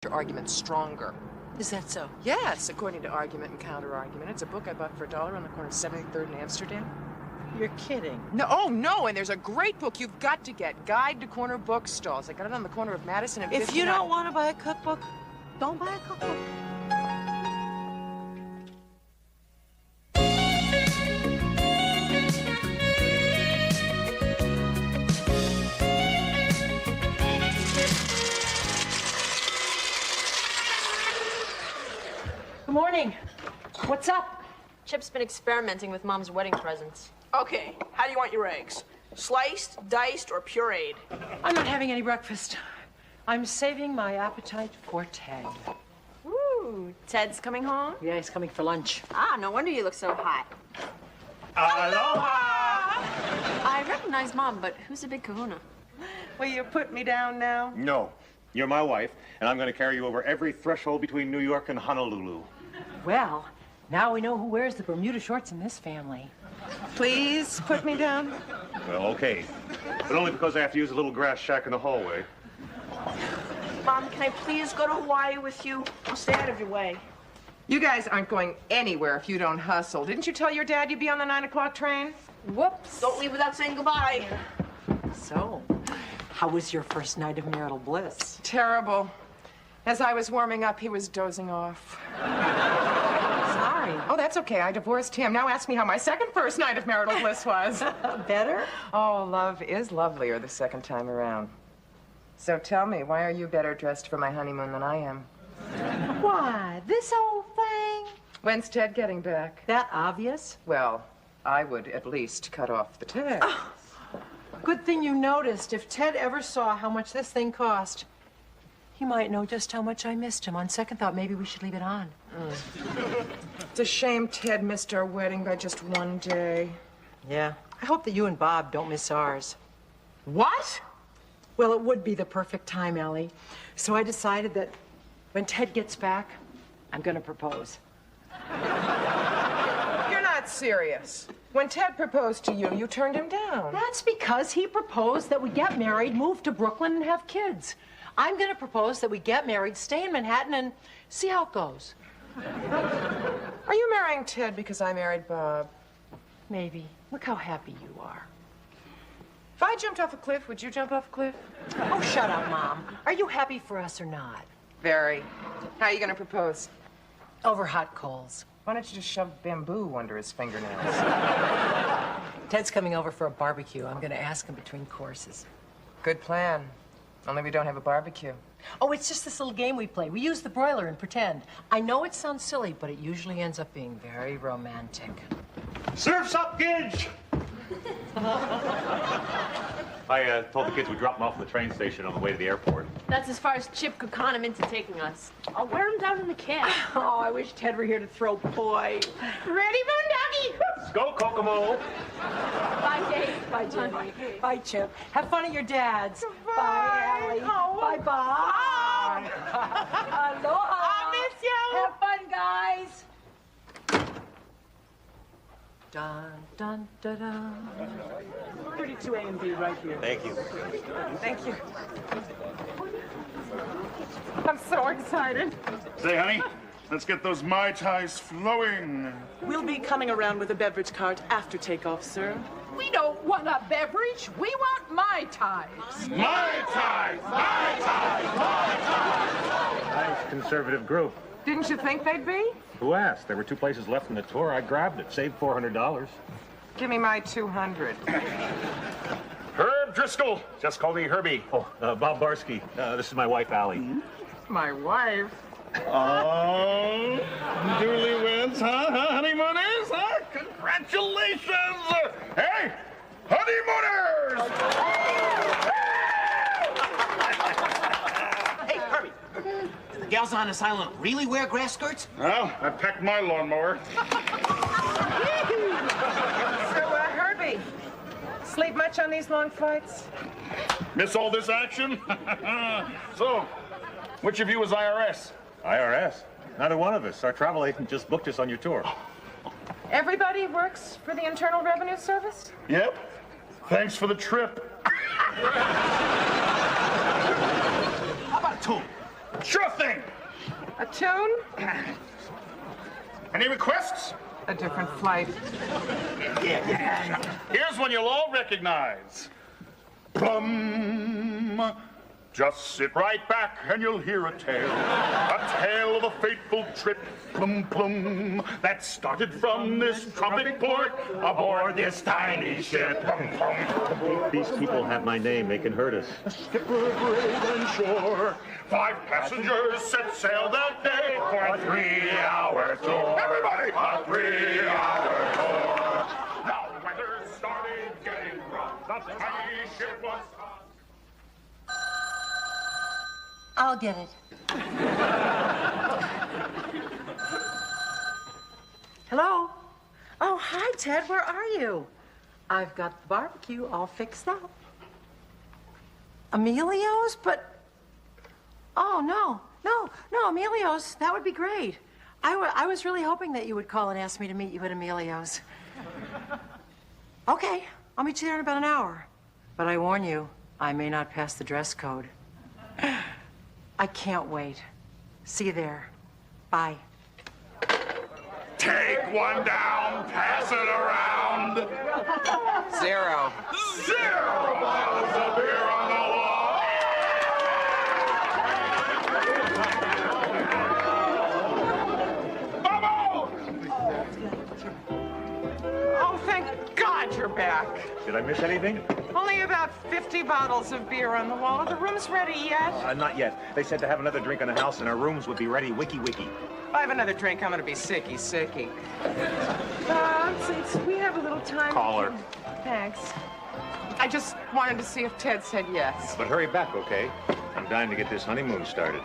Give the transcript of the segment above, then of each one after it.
your argument stronger. Is that so? Yes, according to Argument and Counter-Argument. It's a book I bought for $1 on the corner of 73rd and Amsterdam. You're kidding. No, oh no, and there's a great book you've got to get. Guide to Corner Bookstalls. I got it on the corner of Madison and If you don't want to buy a cookbook, don't buy a cookbook. Good morning. What's up? Chip's been experimenting with Mom's wedding presents. Okay, how do you want your eggs? Sliced, diced, or pureed? I'm not having any breakfast. I'm saving my appetite for Ted. Ooh, Ted's coming home? Yeah, he's coming for lunch. Ah, no wonder you look so hot. Aloha! I recognize Mom, but who's a big kahuna? Will you put me down now? No, you're my wife, and I'm going to carry you over every threshold between New York and Honolulu. Well, now we know who wears the Bermuda shorts in this family. Please put me down. Well, okay, but only because I have to use a little grass shack in the hallway. Mom, can I please go to Hawaii with you? I'll stay out of your way. You guys aren't going anywhere if you don't hustle. Didn't you tell your dad you'd be on the 9 o'clock train? Whoops. Don't leave without saying goodbye. So, how was your first night of marital bliss? Terrible. As I was warming up, he was dozing off. Sorry. Oh, that's okay. I divorced him. Now ask me how my first night of marital bliss was. Better? Oh, love is lovelier the second time around. So tell me, why are you better dressed for my honeymoon than I am? Why, this old thing? When's Ted getting back? That obvious? Well, I would at least cut off the tag. Good thing you noticed. If Ted ever saw how much this thing cost, he might know just how much I missed him. On second thought, maybe we should leave it on. It's a shame Ted missed our wedding by just one day. Yeah. I hope that you and Bob don't miss ours. What? Well, it would be the perfect time, Allie. So I decided that when Ted gets back, I'm gonna propose. You're not serious. When Ted proposed to you, you turned him down. That's because he proposed that we get married, move to Brooklyn, and have kids. I'm gonna propose that we get married, stay in Manhattan, and see how it goes. Are you marrying Ted because I married Bob? Maybe. Look how happy you are. If I jumped off a cliff, would you jump off a cliff? Oh, shut up, Mom. Are you happy for us or not? Very. How are you gonna propose? Over hot coals. Why don't you just shove bamboo under his fingernails? Ted's coming over for a barbecue. I'm gonna ask him between courses. Good plan. Only we don't have a barbecue. Oh, it's just this little game we play. We use the broiler and pretend. I know it sounds silly, but it usually ends up being very romantic. Surf's up, kids! I told the kids we'd drop them off at the train station on the way to the airport. That's as far as Chip could con him into taking us. I'll wear him down in the cab. Oh, I wish Ted were here to throw poi. Ready, Boondoggie? Let's go, Kokomo! Bye, Dave. Bye, Jenny. Bye, Chip. Have fun at your dad's. Goodbye. Bye, Allie. Oh. Bye, Bob. Aloha. I miss you. Have fun, guys. Dun, dun, dun, dun. 32 A and B right here. Thank you. Thank you. I'm so excited. Say, honey, let's get those Mai Tais flowing. We'll be coming around with a beverage cart after takeoff, sir. We don't want a beverage. We want Mai Tais. Mai Tai! Mai Tai! Mai Tai! Nice conservative group. Didn't you think they'd be? Who asked? There were 2 places left in the tour. I grabbed it, saved $400. Give me my 200. Herb Driscoll. Just call me Herbie. Oh, Bob Barsky. This is my wife, Allie. My wife. Oh, newlyweds, huh? Honeymooners, huh? Congratulations! Hey, honeymooners! Hey, Herbie. The gals on this island really wear grass skirts? Well, I packed my lawnmower. So, Herbie, sleep much on these long flights? Miss all this action? So, which of you is IRS? IRS? Neither one of us. Our travel agent just booked us on your tour. Everybody works for the Internal Revenue Service? Yep. Thanks for the trip. How about 2? Sure thing. A tune? Any requests? A different flight. Here's one you'll all recognize. Plum. Just sit right back and you'll hear a tale of a fateful trip, plum plum, that started from this tropic port aboard this tiny ship. Plum plum. These people have my name. They can hurt us. A skipper brave and sure, 5 passengers set sail that day for a 3-hour tour. Everybody, a 3-hour tour. Now the weather started getting rough. The tiny ship was. I'll get it. Hello? Oh, hi, Ted. Where are you? I've got the barbecue all fixed up. Emilio's? But... Oh, no, Emilio's. That would be great. I was really hoping that you would call and ask me to meet you at Emilio's. Okay, I'll meet you there in about an hour. But I warn you, I may not pass the dress code. I can't wait. See you there. Bye. Take one down, pass it around. 0. 0 bottles of beer on the wall. Bubble! Oh, thank God you're back. Did I miss anything? Only about 50 bottles of beer on the wall. Are the rooms ready yet? Not yet. They said to have another drink in the house and our rooms would be ready wiki. If I have another drink, I'm gonna be sicky. Since we have a little time... Call her. Thanks. I just wanted to see if Ted said yes. But hurry back, okay? I'm dying to get this honeymoon started.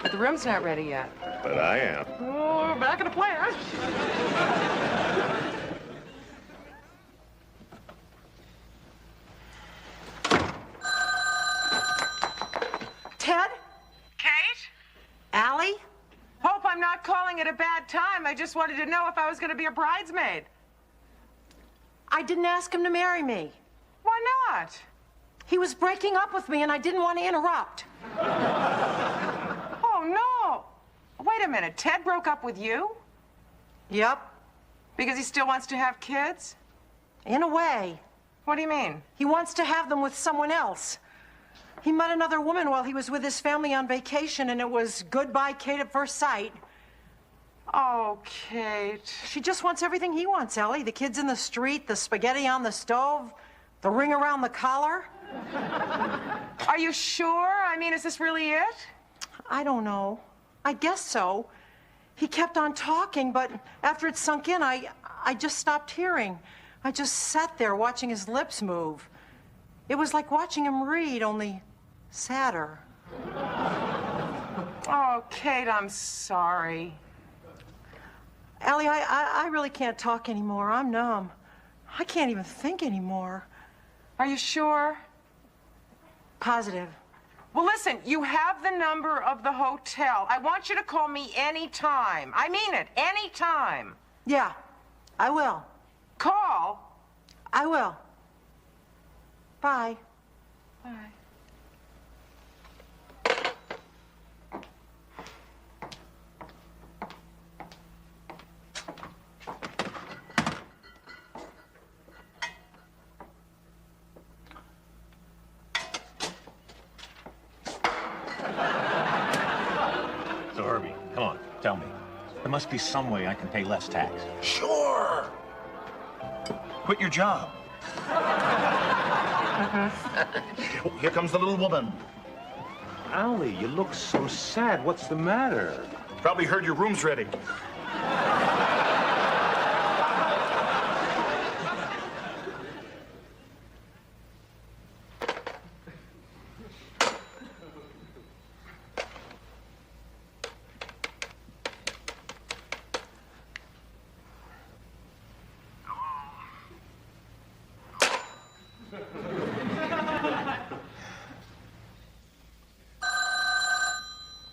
But the room's not ready yet. But I am. Oh, back in the plan. Ted? Kate? Allie? Hope I'm not calling it a bad time. I just wanted to know if I was going to be a bridesmaid. I didn't ask him to marry me. Why not? He was breaking up with me and I didn't want to interrupt. Oh, no. Wait a minute. Ted broke up with you? Yep, Because he still wants to have kids? in a way. What do you mean? He wants to have them with someone else. He met another woman while he was with his family on vacation, and it was goodbye, Kate, at first sight. Oh, Kate. She just wants everything he wants, Ellie. The kids in the street, the spaghetti on the stove, the ring around the collar. Are you sure? I mean, is this really it? I don't know. I guess so. He kept on talking, but after it sunk in, I just stopped hearing. I just sat there watching his lips move. It was like watching him read, only sadder. Oh, Kate, I'm sorry. Allie, I really can't talk anymore. I'm numb. I can't even think anymore. Are you sure? Positive. Well, listen, you have the number of the hotel. I want you to call me anytime. I mean it, anytime. Yeah, I will. Call. I will. Bye. Bye. So, Herbie, come on, tell me. There must be some way I can pay less tax. Sure. Quit your job. Oh, here comes the little woman. Allie, you look so sad. What's the matter? Probably heard your room's ready.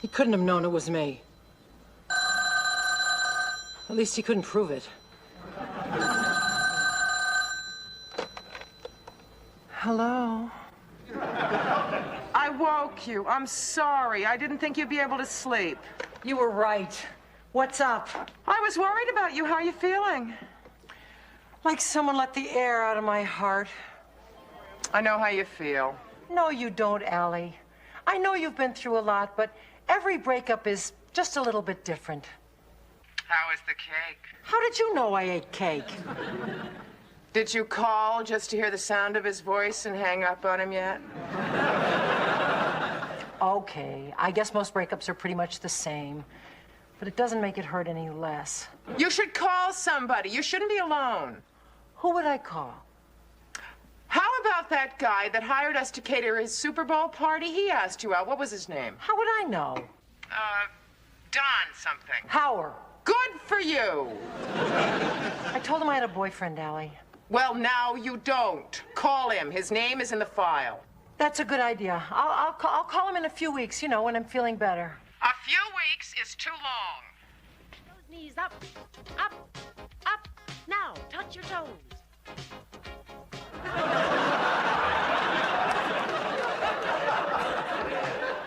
He couldn't have known it was me. At least he couldn't prove it. Hello? I woke you. I'm sorry. I didn't think you'd be able to sleep. You were right. What's up? I was worried about you. How are you feeling? Like someone let the air out of my heart. I know how you feel. No, you don't, Allie. I know you've been through a lot, but every breakup is just a little bit different. How is the cake? How did you know I ate cake? Did you call just to hear the sound of his voice and hang up on him yet? Okay, I guess most breakups are pretty much the same, but it doesn't make it hurt any less. You should call somebody. You shouldn't be alone. Who would I call? How about that guy that hired us to cater his Super Bowl party? He asked you out. What was his name? How would I know? Don something. Howard. Good for you. I told him I had a boyfriend, Allie. Well, now you don't. Call him. His name is in the file. That's a good idea. I'll call him in a few weeks, you know, when I'm feeling better. A few weeks is too long. Those knees up, up, up. Now, touch your toes.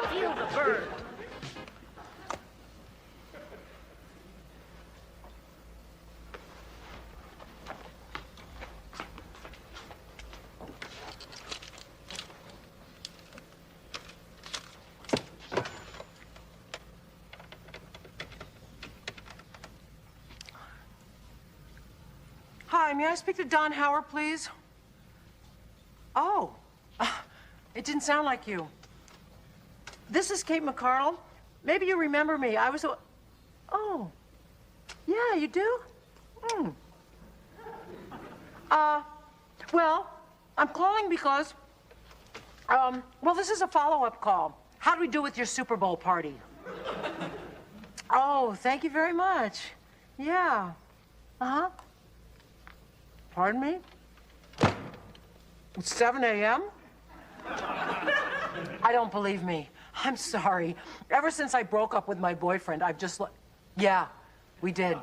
Feel the burn. Hi, may I speak to Don Howard, please? Oh, it didn't sound like you. This is Kate McCardle. Maybe you remember me. I was. Oh, yeah, you do? Well, I'm calling because, well, this is a follow-up call. How do we do with your Super Bowl party? Oh, thank you very much. Yeah. Uh-huh. Pardon me? It's 7 a.m.? I don't believe me. I'm sorry. Ever since I broke up with my boyfriend, I've just yeah, we did.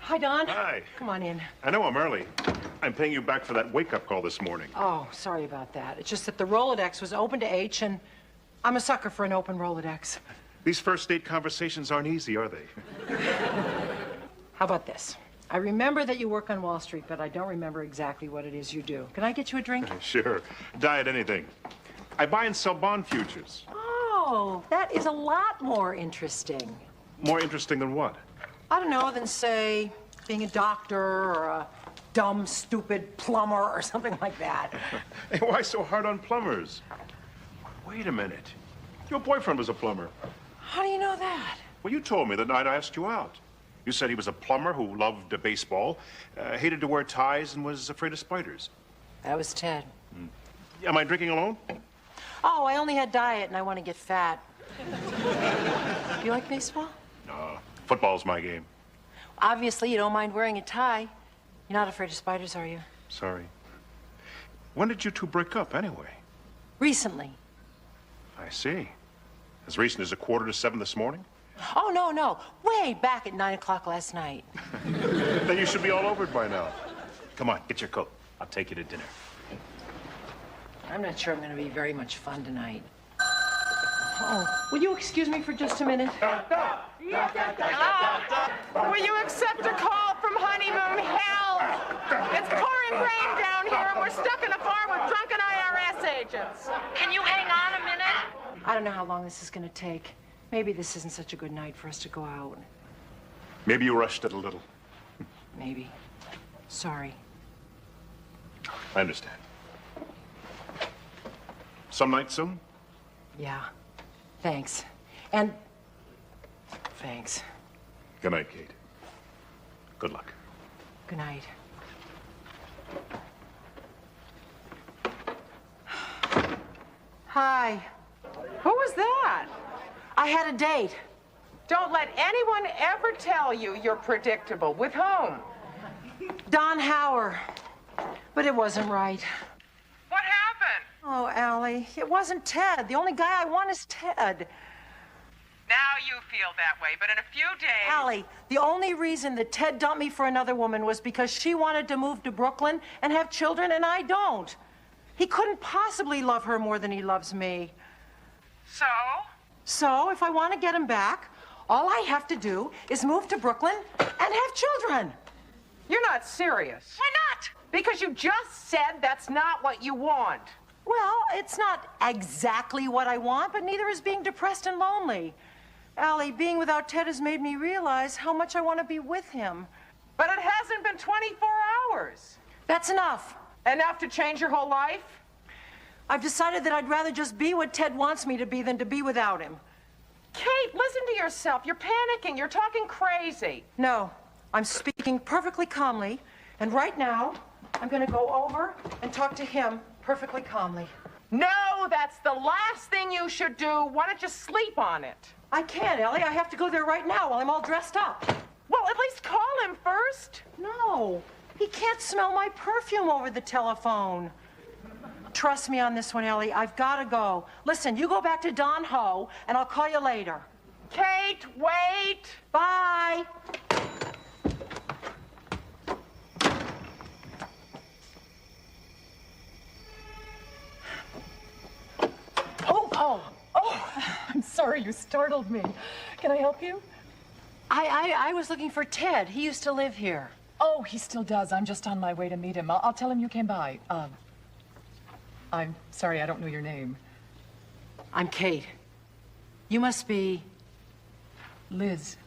Hi, Don. Hi. Come on in. I know I'm early. I'm paying you back for that wake-up call this morning. Oh, sorry about that. It's just that the Rolodex was open to H, and I'm a sucker for an open Rolodex. These first date conversations aren't easy, are they? How about this? I remember that you work on Wall Street, but I don't remember exactly what it is you do. Can I get you a drink? Sure. Diet anything. I buy and sell bond futures. Oh, that is a lot more interesting. More interesting than what? I don't know, than, say, being a doctor or a dumb, stupid plumber or something like that. Hey, why so hard on plumbers? Wait a minute. Your boyfriend was a plumber. How do you know that? Well, you told me the night I asked you out. You said he was a plumber who loved baseball, hated to wear ties, and was afraid of spiders. That was Ted. Am I drinking alone? Oh, I only had diet and I want to get fat. Do you like baseball? No. Football's my game. Obviously, you don't mind wearing a tie. You're not afraid of spiders, are you? Sorry. When did you two break up, anyway? Recently. I see. As recent as 6:45 this morning? Oh, no. Way back at 9 o'clock last night. Then you should be all over it by now. Come on, get your coat. I'll take you to dinner. I'm not sure I'm going to be very much fun tonight. Oh, will you excuse me for just a minute? Hello? Will you accept a call from honeymoon hell? It's pouring rain down here and we're stuck in a bar with drunken IRS agents. Can you hang on a minute? I don't know how long this is going to take. Maybe this isn't such a good night for us to go out. Maybe you rushed it a little. Maybe. Sorry. I understand. Some night soon? Yeah. Thanks. And thanks. Good night, Kate. Good luck. Good night. Hi. Who was that? I had a date. Don't let anyone ever tell you you're predictable. With whom? Don Howard. But it wasn't right. What happened? Oh, Allie, it wasn't Ted. The only guy I want is Ted. Now you feel that way, but in a few days... Allie, the only reason that Ted dumped me for another woman was because she wanted to move to Brooklyn and have children, and I don't. He couldn't possibly love her more than he loves me. So? So, if I want to get him back, all I have to do is move to Brooklyn and have children. You're not serious. Why not? Because you just said that's not what you want. Well, it's not exactly what I want, but neither is being depressed and lonely. Allie, being without Ted has made me realize how much I want to be with him. But it hasn't been 24 hours. That's enough. Enough to change your whole life? I've decided that I'd rather just be what Ted wants me to be than to be without him. Kate, listen to yourself. You're panicking. You're talking crazy. No, I'm speaking perfectly calmly, and right now, I'm going to go over and talk to him perfectly calmly. No, that's the last thing you should do. Why don't you sleep on it? I can't, Ellie. I have to go there right now while I'm all dressed up. Well, at least call him first. No, he can't smell my perfume over the telephone. Trust me on this one, Ellie. I've got to go. Listen, you go back to Don Ho, and I'll call you later. Kate, wait. Bye. I'm sorry you startled me. Can I help you? I was looking for Ted. He used to live here. Oh, he still does. I'm just on my way to meet him. I'll tell him you came by. I'm sorry, I don't know your name. I'm Kate. You must be... Liz.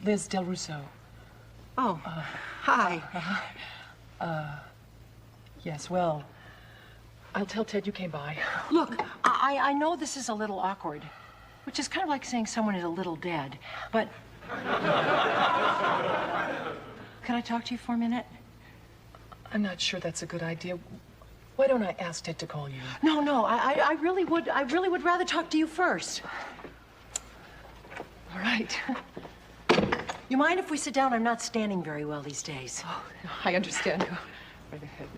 Liz Del Russo. Oh, hi. Yes, well, I'll tell Ted you came by. Look, I know this is a little awkward, which is kind of like saying someone is a little dead, but... Can I talk to you for a minute? I'm not sure that's a good idea. Why don't I ask Ted to call you? No, I really would rather talk to you first. All right. You mind if we sit down? I'm not standing very well these days. Oh, I understand. Go right ahead.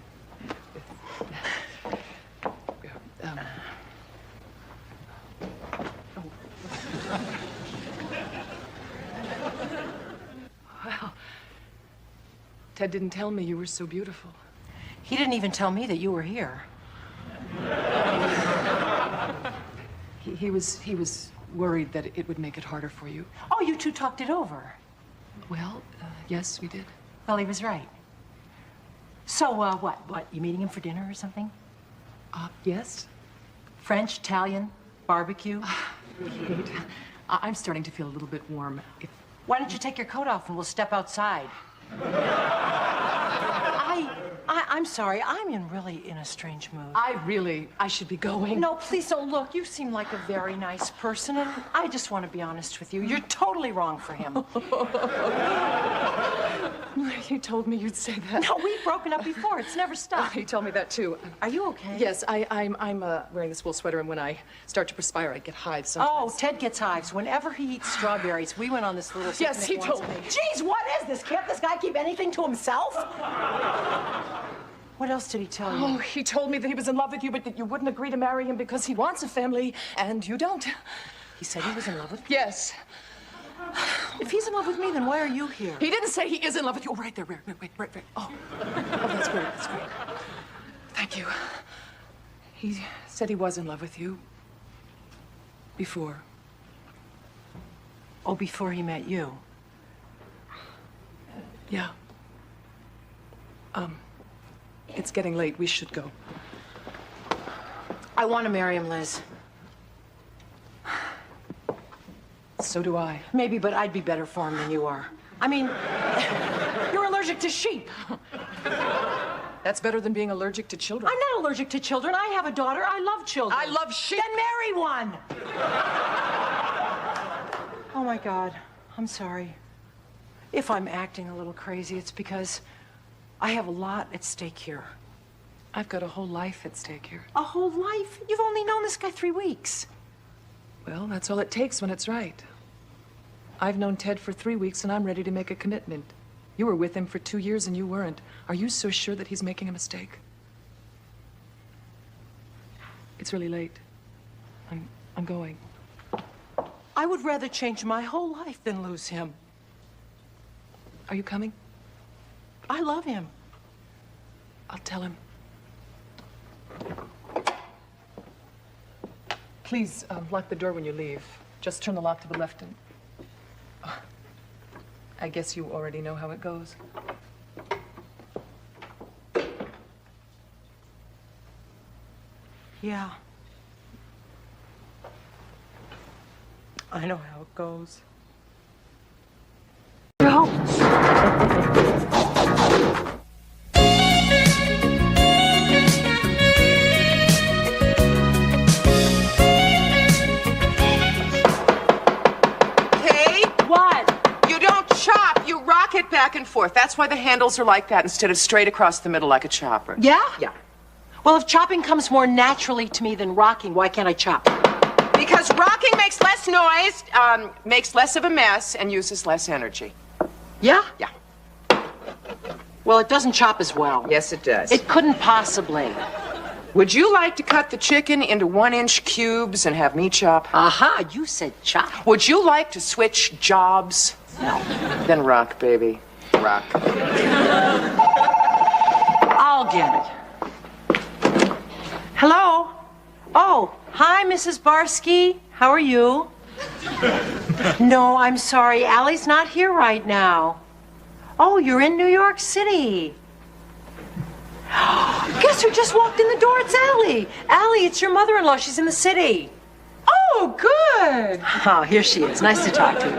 Well, Ted didn't tell me you were so beautiful. He didn't even tell me that you were here. He was worried that it would make it harder for you. Oh, you two talked it over. Well, yes, we did. Well, he was right. So, what? You meeting him for dinner or something? Yes. French, Italian, barbecue? Kate, I'm starting to feel a little bit warm. Why don't you take your coat off and we'll step outside? I'm sorry. I'm really in a strange mood. I should be going. No, please don't look. You seem like a very nice person, and I just want to be honest with you. You're totally wrong for him. You told me you'd say that. No, we've broken up before. It's never stopped. You told me that too. Are you okay? Yes, I'm wearing this wool sweater, and when I start to perspire, I get hives sometimes. Oh, Ted gets hives whenever he eats strawberries. We went on this little picnic Yes, he once. told me. Jeez, what is this? Can't this guy keep anything to himself? What else did he tell you? Oh, he told me that he was in love with you, but that you wouldn't agree to marry him because he wants a family, and you don't. He said he was in love with me? Yes. If he's in love with me, then why are you here? He didn't say he is in love with you. Oh, right there, right. Oh, that's great, that's great. Thank you. He said he was in love with you. Before. Oh, before he met you? Yeah. It's getting late. We should go. I want to marry him, Liz. So do I. Maybe, but I'd be better for him than you are. I mean, you're allergic to sheep. That's better than being allergic to children. I'm not allergic to children. I have a daughter. I love children. I love sheep. Then marry one. Oh, my God. I'm sorry. If I'm acting a little crazy, it's because I have a lot at stake here. I've got a whole life at stake here. A whole life? You've only known this guy 3 weeks. Well, that's all it takes when it's right. I've known Ted for 3 weeks, and I'm ready to make a commitment. You were with him for 2 years, and you weren't. Are you so sure that he's making a mistake? It's really late. I'm going. I would rather change my whole life than lose him. Are you coming? I love him. I'll tell him. Please lock the door when you leave. Just turn the lock to the left and... I guess you already know how it goes. Yeah. I know how it goes. No. It back and forth. That's why the handles are like that instead of straight across the middle like a chopper. Yeah? Yeah. Well, if chopping comes more naturally to me than rocking, why can't I chop? Because rocking makes less noise, makes less of a mess, and uses less energy. Yeah? Yeah. Well, it doesn't chop as well. Yes, it does. It couldn't possibly. Would you like to cut the chicken into 1-inch cubes and have me chop? Aha, you said chop. Would you like to switch jobs? No. Then rock, baby. Rock. I'll get it. Hello? Oh, hi, Mrs. Barsky. How are you? No, I'm sorry. Allie's not here right now. Oh, you're in New York City. Guess who just walked in the door? It's Allie. Allie, it's your mother-in-law. She's in the city. Oh, good. Oh, here she is. Nice to talk to you.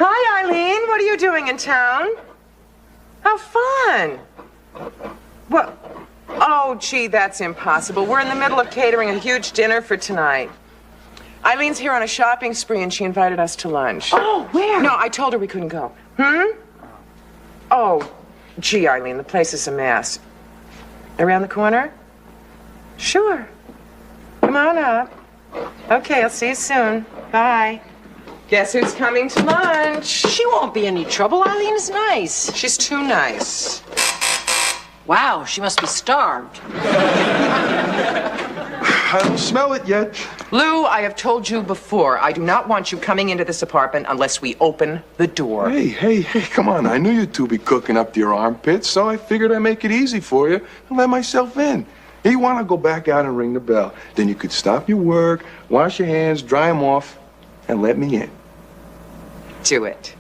Hi, Eileen. What are you doing in town? How fun. What? Oh, gee, that's impossible. We're in the middle of catering a huge dinner for tonight. Eileen's here on a shopping spree, and she invited us to lunch. Oh, where? No, I told her we couldn't go. Oh, gee, Eileen, the place is a mess. Around the corner? Sure. Come on up. Okay, I'll see you soon. Bye. Guess who's coming to lunch? She won't be any trouble. Eileen is nice. She's too nice. Wow, she must be starved. I don't smell it yet. Lou, I have told you before, I do not want you coming into this apartment unless we open the door. Hey, come on. I knew you two be cooking up to your armpits, so I figured I'd make it easy for you and let myself in. You want to go back out and ring the bell. Then you could stop your work, wash your hands, dry them off, and let me in. Do it.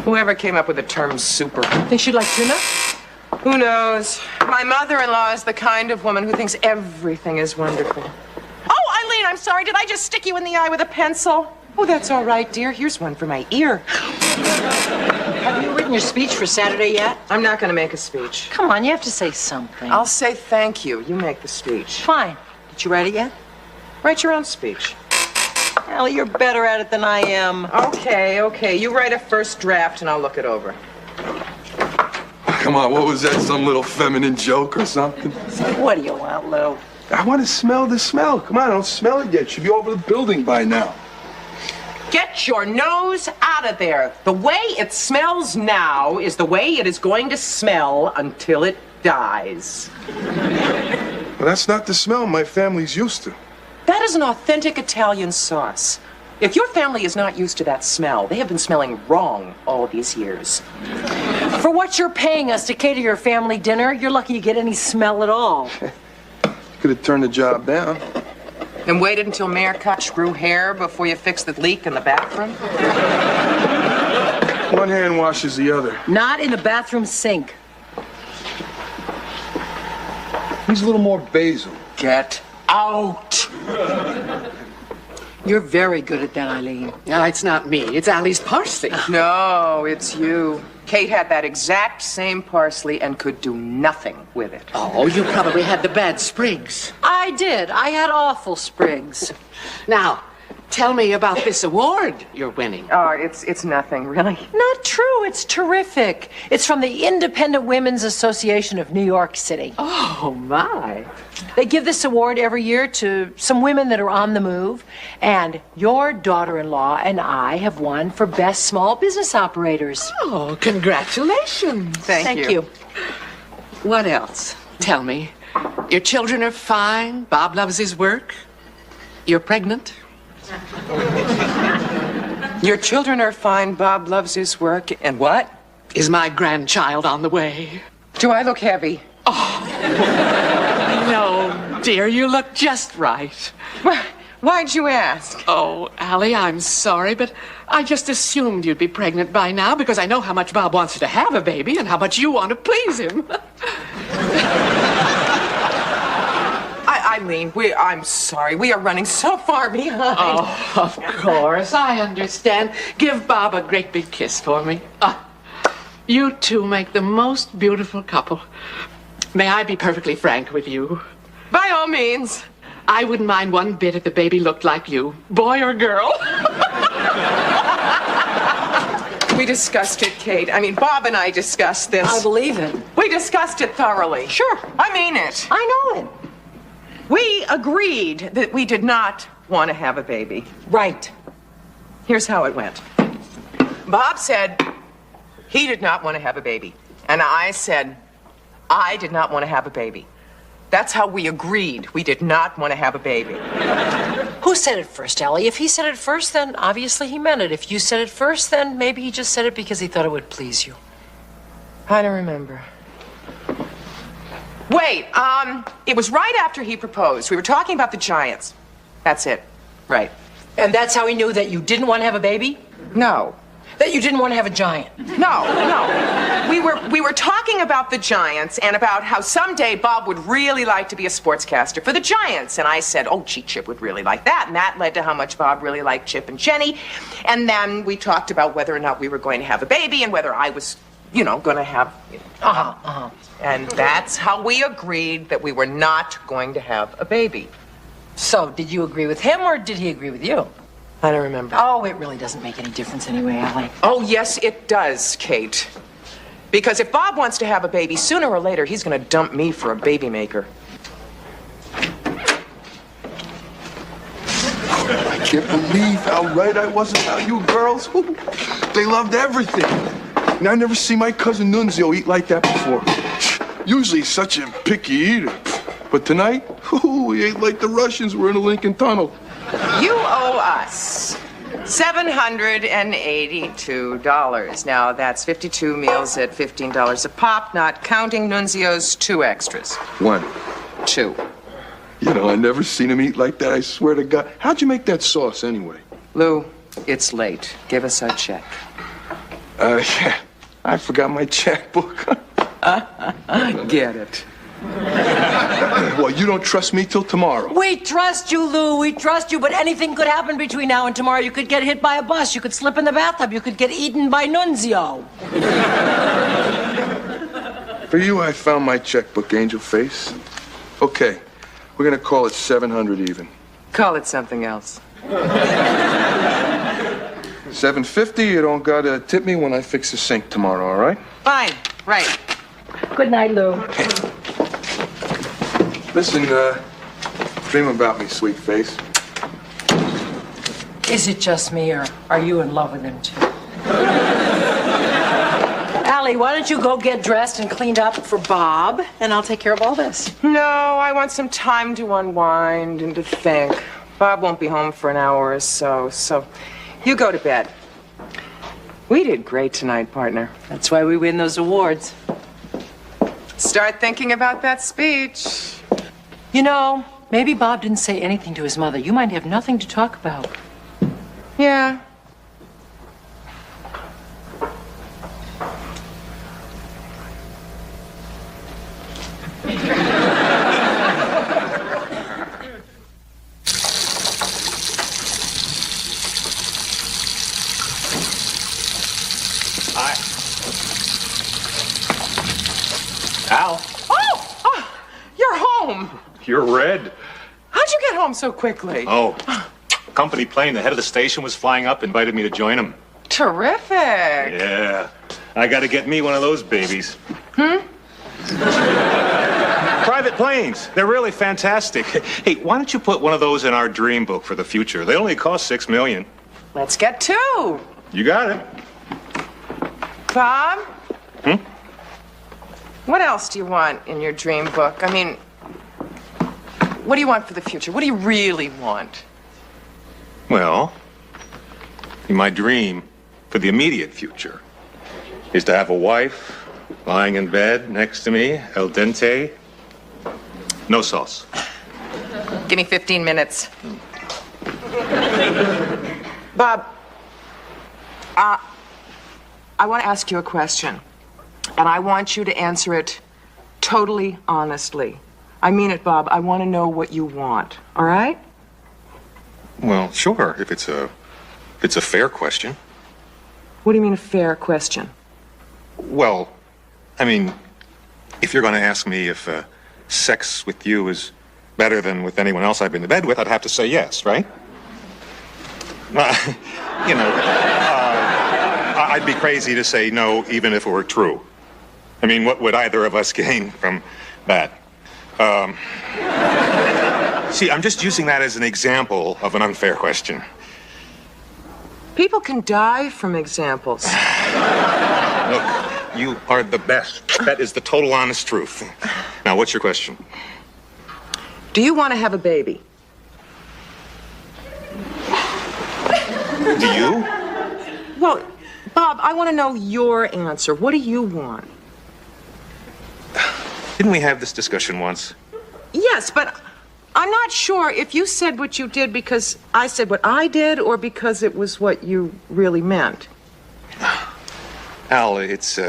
Whoever came up with the term super. Think she'd like tuna? Who knows? My mother-in-law is the kind of woman who thinks everything is wonderful. Oh, Eileen, I'm sorry. Did I just stick you in the eye with a pencil? Oh, that's all right, dear. Here's one for my ear. Have you written your speech for Saturday yet? I'm not going to make a speech. Come on, you have to say something. I'll say thank you. You make the speech. Fine. Did you write it yet? Write your own speech. Allie, you're better at it than I am. Okay. You write a first draft and I'll look it over. Come on, what was that? Some little feminine joke or something? What do you want, Lou? I want to smell the smell. Come on, I don't smell it yet. Should be over the building by now. Get your nose out of there. The way it smells now is the way it is going to smell until it dies. Well, that's not the smell my family's used to. That is an authentic Italian sauce. If your family is not used to that smell, they have been smelling wrong all these years. For what you're paying us to cater your family dinner, you're lucky you get any smell at all. Could have turned the job down. And waited until Mayor Koch grew hair before you fixed the leak in the bathroom? One hand washes the other. Not in the bathroom sink. Needs a little more basil. Get out! You're very good at that, Eileen. No, it's not me. It's Allie's parsley. No, it's you. Kate had that exact same parsley and could do nothing with it. Oh, you probably had the bad sprigs. I did. I had awful sprigs. Now, tell me about this award you're winning. Oh, it's nothing, really. Not true. It's terrific. It's from the Independent Women's Association of New York City. Oh, my. They give this award every year to some women that are on the move, and your daughter-in-law and I have won for Best Small Business Operators. Oh, congratulations. Thank you. What else? Tell me. Your children are fine. Bob loves his work. You're pregnant. Your children are fine. Bob loves his work. And what? Is my grandchild on the way? Do I look heavy? Oh, No, dear, you look just right. Why'd you ask? Oh, Allie, I'm sorry, but I just assumed you'd be pregnant by now because I know how much Bob wants you to have a baby and how much you want to please him. Eileen, I'm sorry. We are running so far behind. Oh, of course, I understand. Give Bob a great big kiss for me. You two make the most beautiful couple. May I be perfectly frank with you? By all means. I wouldn't mind one bit if the baby looked like you, boy or girl. We discussed it, Kate. I mean, Bob and I discussed this. I believe it. We discussed it thoroughly. Sure. I mean it. I know it. We agreed that we did not want to have a baby. Right. Here's how it went. Bob said he did not want to have a baby. And I said I did not want to have a baby. That's how we agreed. We did not want to have a baby. Who said it first, Allie? If he said it first, then obviously he meant it. If you said it first, then maybe he just said it because he thought it would please you. I don't remember. Wait, it was right after he proposed. We were talking about the Giants. That's it. Right. And that's how he knew that you didn't want to have a baby? No. That you didn't want to have a giant? No. We were talking about the Giants and about how someday Bob would really like to be a sportscaster for the Giants. And I said, oh, gee, Chip would really like that. And that led to how much Bob really liked Chip and Jenny. And then we talked about whether or not we were going to have a baby and whether I was, going to have... And that's how we agreed that we were not going to have a baby. So, did you agree with him or did he agree with you? I don't remember. Oh, it really doesn't make any difference anyway, Allie. Oh, yes, it does, Kate. Because if Bob wants to have a baby, sooner or later, he's going to dump me for a baby maker. I can't believe how right I was about you girls. They loved everything. And I never seen my cousin Nunzio eat like that before. Usually he's such a picky eater. But tonight, he ate like the Russians were in the Lincoln Tunnel. You owe us $782. Now, that's 52 meals at $15 a pop, not counting Nunzio's 2 extras. 1. 2. I never seen him eat like that, I swear to God. How'd you make that sauce, anyway? Lou, it's late. Give us our check. Yeah. I forgot my checkbook. Get it. Well, you don't trust me till tomorrow. We trust you, Lou. We trust you, but anything could happen between now and tomorrow. You could get hit by a bus. You could slip in the bathtub. You could get eaten by Nunzio. For you, I found my checkbook, Angel Face. Okay, we're gonna call it 700 even. Call it something else. 750, you don't gotta tip me when I fix the sink tomorrow, all right? Fine. Right. Good night, Lou. Listen, dream about me, sweet face. Is it just me, or are you in love with him, too? Allie, why don't you go get dressed and cleaned up for Bob, and I'll take care of all this. No, I want some time to unwind and to think. Bob won't be home for an hour or so, so you go to bed. We did great tonight, partner. That's why we win those awards. Start thinking about that speech. Maybe Bob didn't say anything to his mother. You might have nothing to talk about. Yeah. Al, Oh, you're home. you're red. How'd you get home so quickly? Oh, company plane. The head of the station was flying up, invited me to join him. Terrific. Yeah, I got to get me one of those babies. Private planes. They're really fantastic. Hey, why don't you put one of those in our dream book for the future? They only cost $6 million. Let's get 2. You got it. Bob? What else do you want in your dream book? I mean, what do you want for the future? What do you really want? Well, my dream for the immediate future is to have a wife lying in bed next to me, al dente, No sauce. Give me 15 minutes. Bob, I want to ask you a question, and I want you to answer it totally honestly. I mean it, Bob. I want to know what you want, all right? Well, sure, if it's a fair question. What do you mean a fair question? Well, I mean, if you're going to ask me if sex with you is better than with anyone else I've been in bed with, I'd have to say yes, right? I'd be crazy to say no, even if it were true. I mean, what would either of us gain from that? See, I'm just using that as an example of an unfair question. People can die from examples. Look, you are the best. That is the total honest truth. Now, what's your question? Do you want to have a baby? Do you? Well, Bob, I want to know your answer. What do you want? Didn't we have this discussion once? Yes, but I'm not sure if you said what you did because I said what I did or because it was what you really meant. Al, it's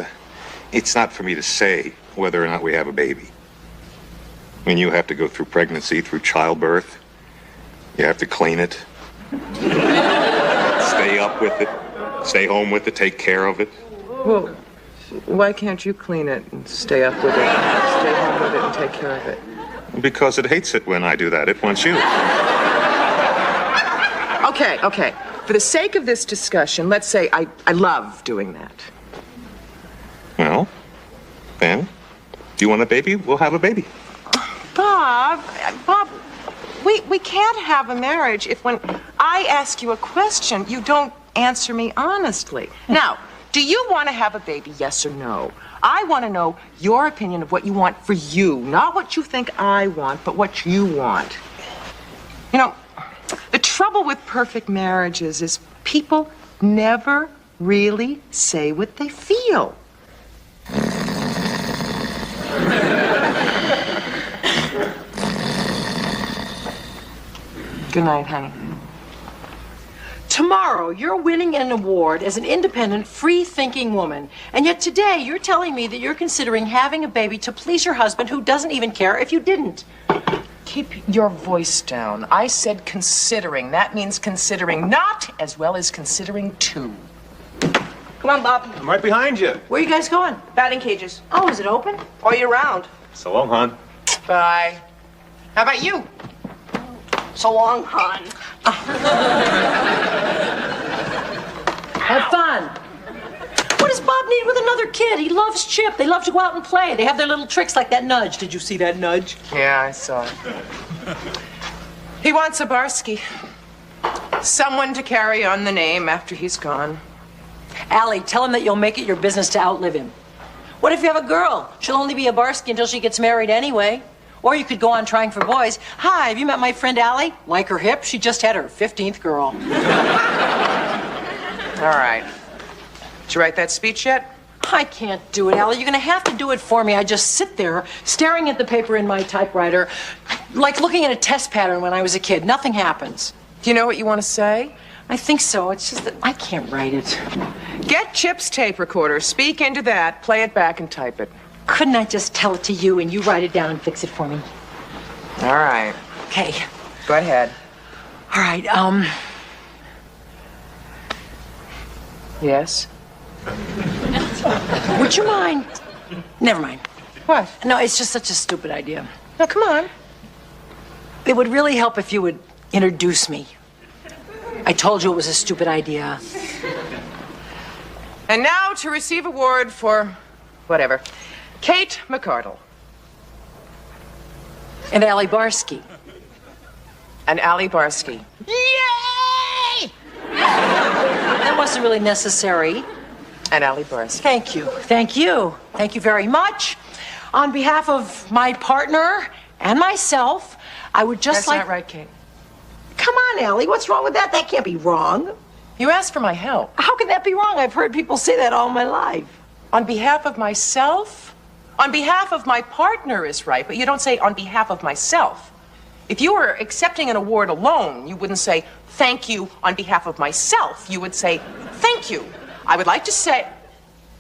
not for me to say whether or not we have a baby. I mean, you have to go through pregnancy, through childbirth. You have to clean it. Stay up with it. Stay home with it. Take care of it. Well, why can't you clean it and stay up with it, stay home with it and take care of it? Because it hates it when I do that. It wants you. Okay. For the sake of this discussion, let's say I love doing that. Well, then, do you want a baby? We'll have a baby. Bob, we can't have a marriage if when I ask you a question, you don't answer me honestly. Now, do you want to have a baby, yes or no? I want to know your opinion of what you want for you, not what you think I want, but what you want. You know, the trouble with perfect marriages is people never really say what they feel. Good night, honey. Tomorrow, you're winning an award as an independent, free-thinking woman. And yet today, you're telling me that you're considering having a baby to please your husband who doesn't even care if you didn't. Keep your voice down. I said considering. That means considering not as well as considering to. Come on, Bob. I'm right behind you. Where are you guys going? Batting cages. Oh, is it open? All year round. So long, hon. Bye. How about you? So long, hon. Have fun. What does Bob need with another kid? He loves Chip. They love to go out and play. They have their little tricks like that nudge. Did you see that nudge? Yeah, I saw it. He wants a Barsky. Someone to carry on the name after he's gone. Allie, tell him that you'll make it your business to outlive him. What if you have a girl? She'll only be a Barsky until she gets married anyway. Or you could go on trying for boys. Hi, have you met my friend Allie? Like her hip? She just had her 15th girl. All right. Did you write that speech yet? I can't do it, Allie. You're going to have to do it for me. I just sit there staring at the paper in my typewriter, like looking at a test pattern when I was a kid. Nothing happens. Do you know what you want to say? I think so. It's just that I can't write it. Get Chip's tape recorder, speak into that, play it back, and type it. Couldn't I just tell it to you and you write it down and fix it for me? All right. Okay. Go ahead. All right, Yes? would you mind? Never mind. What? No, it's just such a stupid idea. Now, come on. It would really help if you would introduce me. I told you it was a stupid idea. And now to receive award for whatever. Kate McCardle. And Allie Barsky. And Allie Barsky. Yay! That wasn't really necessary. And Allie Barsky. Thank you. Thank you. Thank you very much. On behalf of my partner and myself, I would just That's not right, Kate. Come on, Allie. What's wrong with that? That can't be wrong. You asked for my help. How can that be wrong? I've heard people say that all my life. On behalf of myself, On behalf of my partner is right, but you don't say on behalf of myself. If you were accepting an award alone, you wouldn't say thank you on behalf of myself. You would say thank you. I would like to say,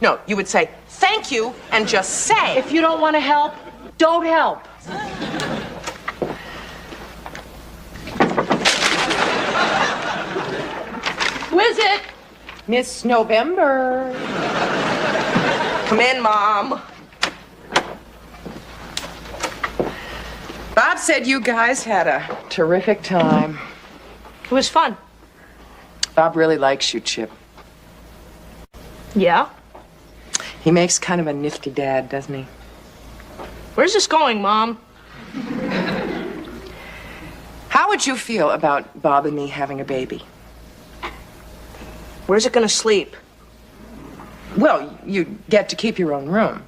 no, you would say thank you and just say. If you don't want to help, don't help. Who is it? Miss November. Come in, Mom. Bob said you guys had a terrific time. It was fun. Bob really likes you, Chip. Yeah? He makes kind of a nifty dad, doesn't he? Where's this going, Mom? How would you feel about Bob and me having a baby? Where's it gonna sleep? Well, you get to keep your own room.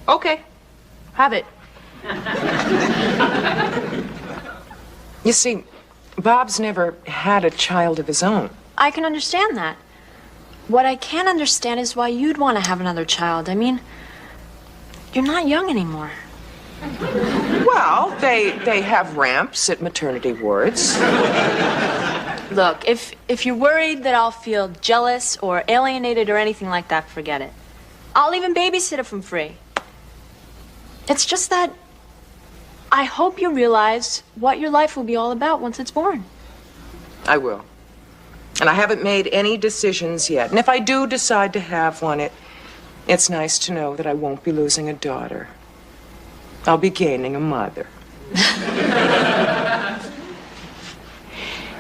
Okay. Have it. You see, Bob's never had a child of his own. I can understand that. What I can't understand is why you'd want to have another child. I mean, you're not young anymore. Well, they have ramps at maternity wards. Look, if you're worried that I'll feel jealous or alienated or anything like that, forget it. I'll even babysit it from free. It's just that I hope you realize what your life will be all about once it's born. I will. And I haven't made any decisions yet. And if I do decide to have one, it's nice to know that I won't be losing a daughter. I'll be gaining a mother.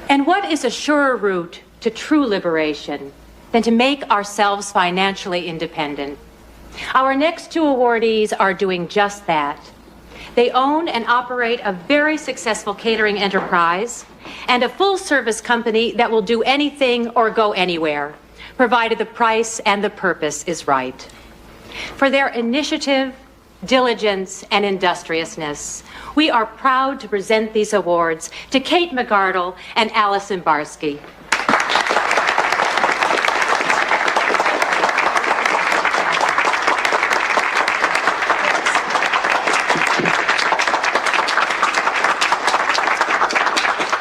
And what is a surer route to true liberation than to make ourselves financially independent? Our next two awardees are doing just that. They own and operate a very successful catering enterprise and a full-service company that will do anything or go anywhere, provided the price and the purpose is right. For their initiative, diligence, and industriousness, we are proud to present these awards to Kate McGardle and Allison Barsky.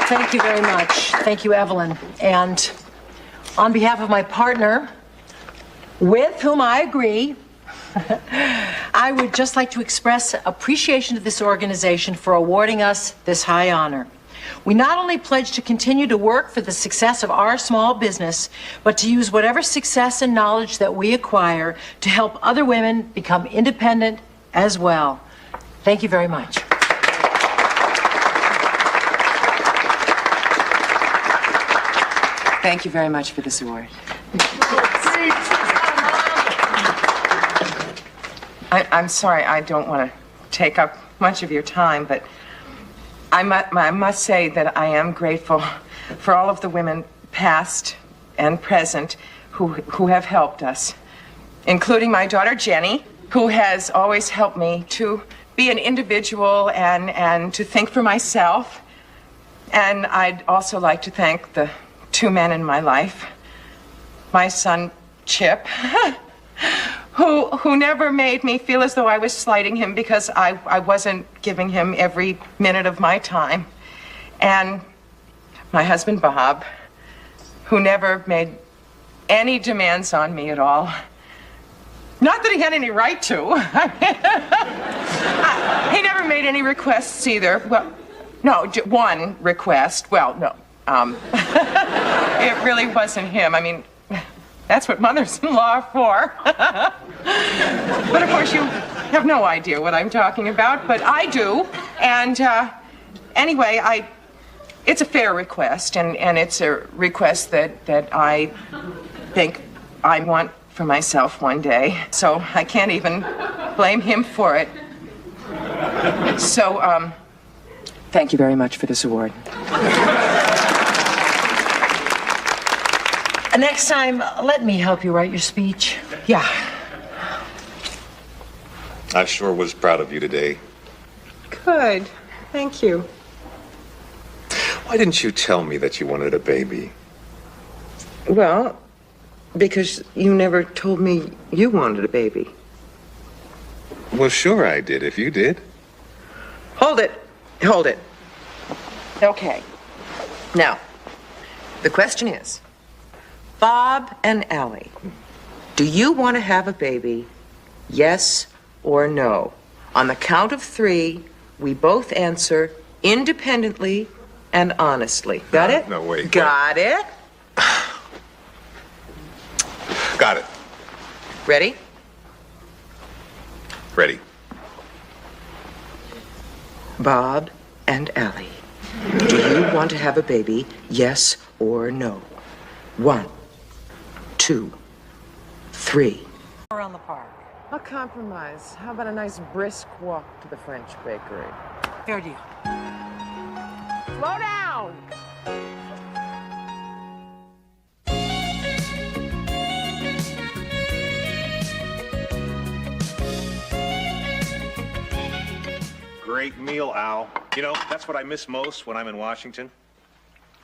Thank you very much. Thank you, Evelyn. And on behalf of my partner, with whom I agree, I would just like to express appreciation to this organization for awarding us this high honor. We not only pledge to continue to work for the success of our small business, but to use whatever success and knowledge that we acquire to help other women become independent as well. Thank you very much. Thank you very much for this award. I'm sorry, I don't want to take up much of your time, but I must say that I am grateful for all of the women, past and present, who have helped us, including my daughter Jenny, who has always helped me to be an individual and to think for myself. And I'd also like to thank the two men in my life, my son Chip, who never made me feel as though I was slighting him because I wasn't giving him every minute of my time, and my husband Bob, who never made any demands on me at all. Not that he had any right to. He never made any requests either. Well, no, one request. Well, no. It really wasn't him. I mean, that's what mothers-in-law are for. But of course, you have no idea what I'm talking about, but I do. And anyway, it's a fair request, and it's a request that I think I want for myself one day. So I can't even blame him for it. So, thank you very much for this award. Next time, let me help you write your speech. Yeah. I sure was proud of you today. Good. Thank you. Why didn't you tell me that you wanted a baby? Well, because you never told me you wanted a baby. Well, sure I did, if you did. Hold it. Hold it. Okay. Now, the question is, Bob and Allie, do you want to have a baby? Yes or no? On the count of 3, we both answer independently and honestly. Got it? No, wait. Got it? Got it. Ready? Ready. Bob and Allie, do you want to have a baby? Yes or no? 1, 2, 3. Around the park. A compromise. How about a nice brisk walk to the French bakery? Fair deal. Slow down! Great meal, Al. You know, that's what I miss most when I'm in Washington.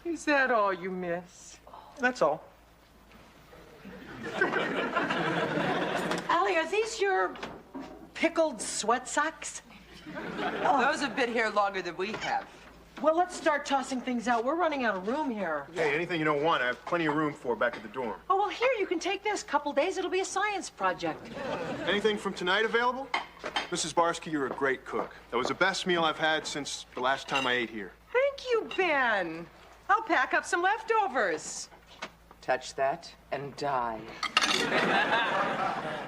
Is that all you miss? That's all. Allie, are these your pickled sweat socks? Those have been here longer than we have. Well, let's start tossing things out. We're running out of room here. Hey, anything you don't want, I have plenty of room for back at the dorm. Oh, well, here, you can take this. Couple days, it'll be a science project. Anything from tonight available? Mrs. Barsky, you're a great cook. That was the best meal I've had since the last time I ate here. Thank you, Ben. I'll pack up some leftovers. Touch that and die.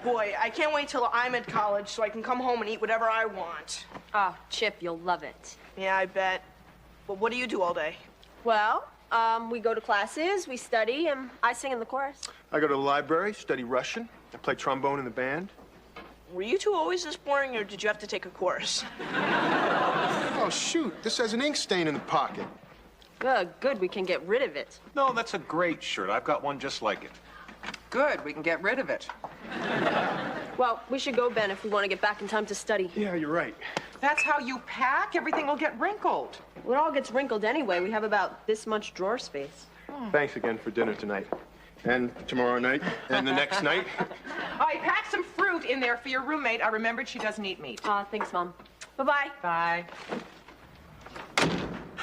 Boy, I can't wait till I'm at college so I can come home and eat whatever I want. Oh, Chip, you'll love it. Yeah, I bet. But what do you do all day? Well, we go to classes, we study, and I sing in the chorus. I go to the library, study Russian. I play trombone in the band. Were you two always this boring, or did you have to take a course? Oh, shoot. This has an ink stain in the pocket. Good, we can get rid of it. No, that's a great shirt. I've got one just like it. Good, we can get rid of it. Well, we should go, Ben, if we want to get back in time to study. Yeah, you're right. That's how you pack? Everything will get wrinkled. Well, it all gets wrinkled anyway. We have about this much drawer space. Thanks again for dinner tonight. And tomorrow night, and the next night. I packed some fruit in there for your roommate. I remembered she doesn't eat meat. Thanks, Mom. Bye-bye. Bye.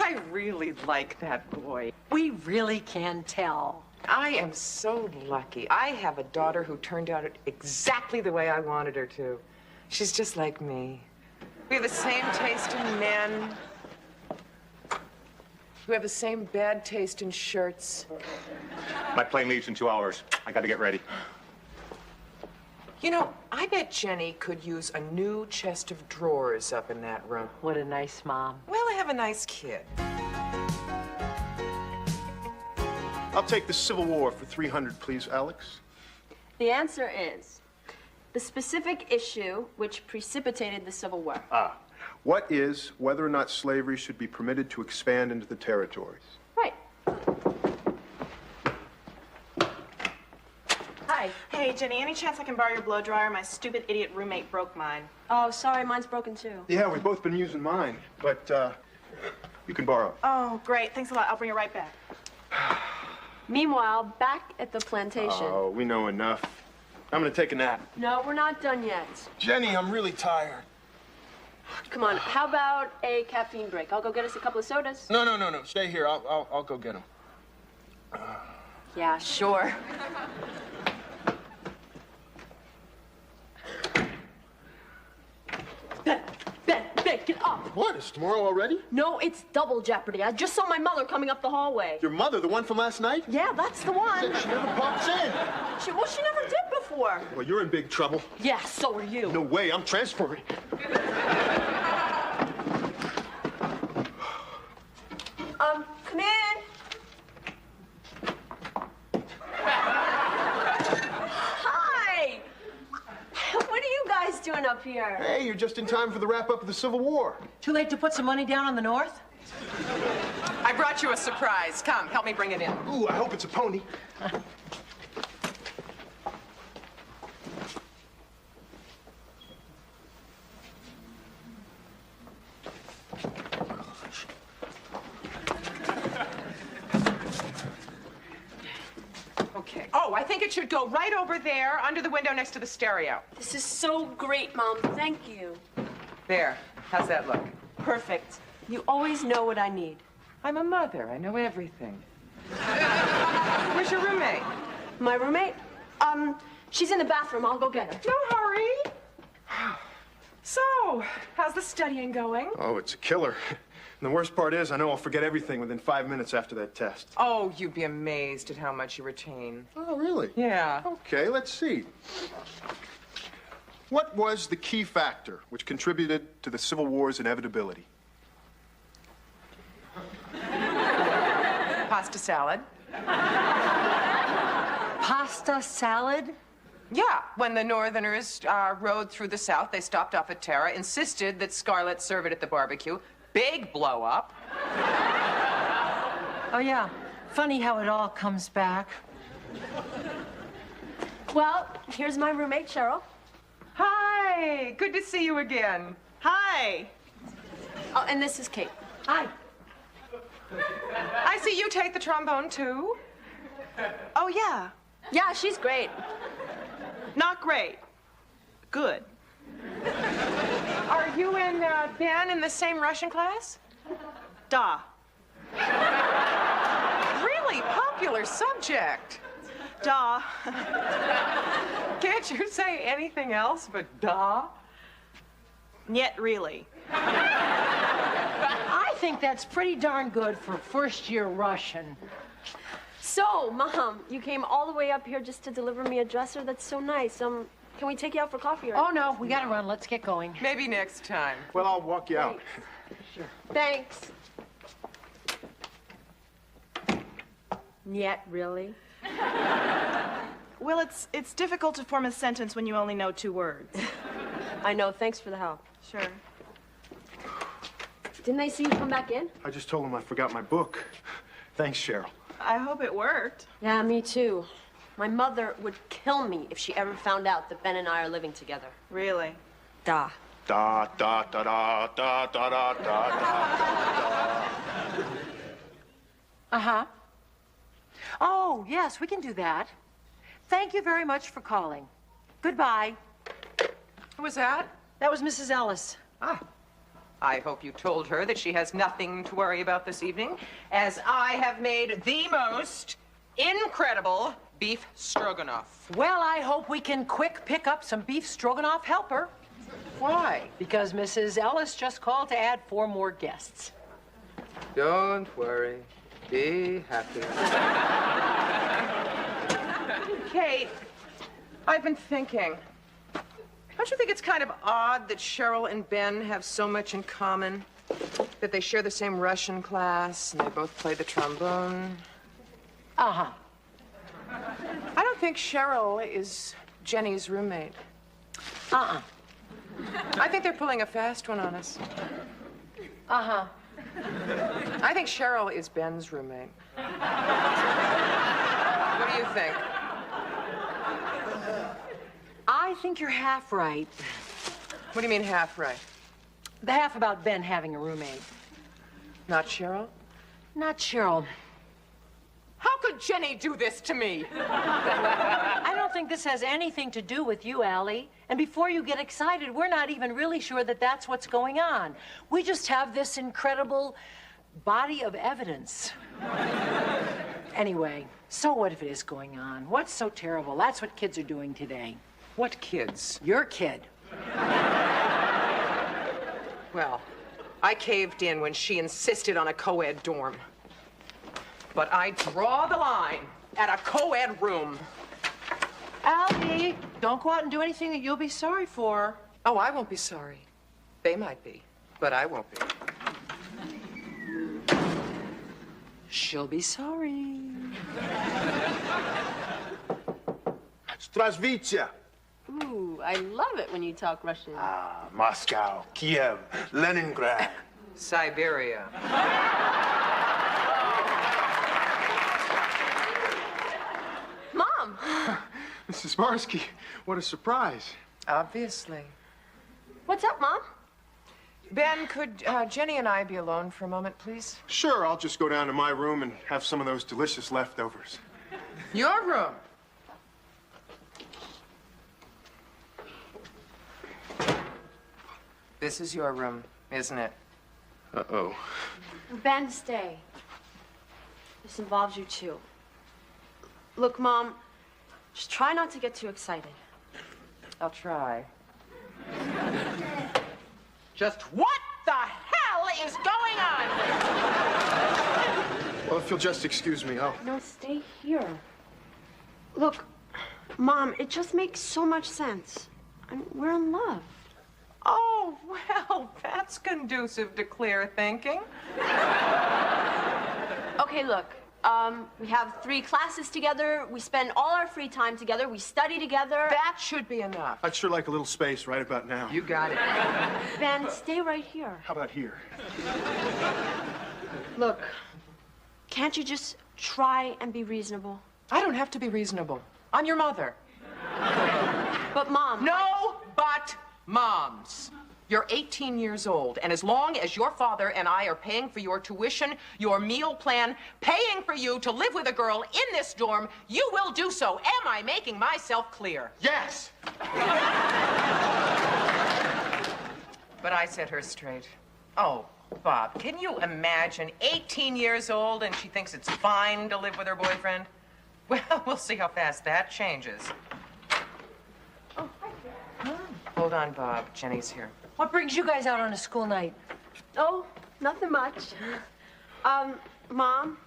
I really like that boy. We really can tell. I am so lucky. I have a daughter who turned out exactly the way I wanted her to. She's just like me. We have the same taste in men. We have the same bad taste in shirts. My plane leaves in 2 hours. I gotta get ready. You know, I bet Jenny could use a new chest of drawers up in that room. What a nice mom. Well, I have a nice kid. I'll take the Civil War for 300, please, Alex. The answer is the specific issue which precipitated the Civil War. What is whether or not slavery should be permitted to expand into the territories? Right. Hi. Hey, Jenny, any chance I can borrow your blow dryer? My stupid idiot roommate broke mine. Oh, sorry, mine's broken too. Yeah, we've both been using mine, but you can borrow. Oh, great. Thanks a lot. I'll bring it right back. Meanwhile, back at the plantation. Oh, we know enough. I'm gonna take a nap. No, we're not done yet. Jenny, I'm really tired. Come on, how about a caffeine break? I'll go get us a couple of sodas. No. Stay here. I'll go get them. Yeah, sure. Ben, get up. What? It's tomorrow already? No, it's double jeopardy. I just saw my mother coming up the hallway. Your mother, the one from last night? Yeah, that's the one. She never pops in. She never did before. Well, you're in big trouble. Yeah, so are you. No way. I'm transferring. Come in. Hi. What are you guys doing up here? Hey, you're just in time for the wrap-up of the Civil War. Too late to put some money down on the North? I brought you a surprise. Come, help me bring it in. Ooh, I hope it's a pony. Okay. Oh, Oh, I think it should go right over there under the window next to the stereo. This is so great, Mom. Thank you. There. How's that look? Perfect. You always know what I need. I'm a mother. I know everything. Where's your roommate? My roommate? She's in the bathroom. I'll go get her. No hurry. So, how's the studying going? Oh, it's a killer. And the worst part is, I know I'll forget everything within 5 minutes after that test. Oh, you'd be amazed at how much you retain. Oh, really? Yeah. Okay, let's see. What was the key factor which contributed to the Civil War's inevitability? Pasta salad. Pasta salad? Yeah, when the Northerners rode through the South, they stopped off at Terra, insisted that Scarlett serve it at the barbecue. Big blow up. Oh, yeah. Funny how it all comes back. Well, here's my roommate, Cheryl. Hi, good to see you again. Hi. Oh, and this is Kate. Hi. I see you take the trombone, too. Oh, yeah. Yeah, she's great. Not great. Good. Are you and Ben in the same Russian class? Da. Really popular subject. Da. Can't you say anything else but da? Yet really. I think that's pretty darn good for first-year Russian. So, Mom, you came all the way up here just to deliver me a dresser? That's so nice. Can we take you out for coffee? Or... Oh, no, we gotta run. Let's get going. Maybe next time. Well, I'll walk you out. Sure. Thanks. Yet, really? Well, it's difficult to form a sentence when you only know 2 words. I know. Thanks for the help. Sure. Didn't I see you come back in? I just told him I forgot my book. Thanks, Cheryl. I hope it worked. Yeah, me too. My mother would kill me if she ever found out that Ben and I are living together. Really? Da. Da da da da da da da da da. Uh-huh. Oh, yes, we can do that. Thank you very much for calling. Goodbye. Who was that? That was Mrs. Ellis. Ah. I hope you told her that she has nothing to worry about this evening, as I have made the most incredible beef stroganoff. Well, I hope we can quick pick up some beef stroganoff helper. Why? Because Mrs. Ellis just called to add 4 more guests. Don't worry. Be happy. Kate, I've been thinking. Don't you think it's kind of odd that Cheryl and Ben have so much in common? That they share the same Russian class and they both play the trombone? Uh-huh. I don't think Cheryl is Jenny's roommate. Uh-uh. I think they're pulling a fast one on us. Uh-huh. I think Cheryl is Ben's roommate. What do you think? I think you're half right. What do you mean half right? The half about Ben having a roommate. Not Cheryl? Not Cheryl. How could Jenny do this to me? I don't think this has anything to do with you, Allie. And before you get excited, we're not even really sure that that's what's going on. We just have this incredible body of evidence. Anyway, so what if it is going on? What's so terrible? That's what kids are doing today. What kids? Your kid. Well, I caved in when she insisted on a co-ed dorm. But I draw the line at a co-ed room. Allie, don't go out and do anything that you'll be sorry for. Oh, I won't be sorry. They might be, but I won't be. She'll be sorry. Здравствуйте. Ooh, I love it when you talk Russian. Ah, Moscow, Kiev, Leningrad. Siberia. Mom! Mrs. Barsky, what a surprise. Obviously. What's up, Mom? Ben, could Jenny and I be alone for a moment, please? Sure, I'll just go down to my room and have some of those delicious leftovers. Your room? This is your room, isn't it? Uh-oh. Ben, stay. This involves you too. Look, Mom, just try not to get too excited. I'll try. Just what the hell is going on? Well, if you'll just excuse me, I'll... No, stay here. Look, Mom, it just makes so much sense. We're in love. Oh, well, that's conducive to clear thinking. Okay, look, we have 3 classes together. We spend all our free time together. We study together. That should be enough. I'd sure like a little space right about now. You got it. Ben, stay right here. How about here? Look, can't you just try and be reasonable? I don't have to be reasonable. I'm your mother. But, Mom... No, but moms. You're 18 years old, and as long as your father and I are paying for your tuition, your meal plan, paying for you to live with a girl in this dorm, you will do so. Am I making myself clear? Yes! But I set her straight. Oh, Bob, can you imagine 18 years old and she thinks it's fine to live with her boyfriend? Well, we'll see how fast that changes. Oh, hi, Sarah. Hold on, Bob. Jenny's here. What brings you guys out on a school night? Oh, nothing much. Mom,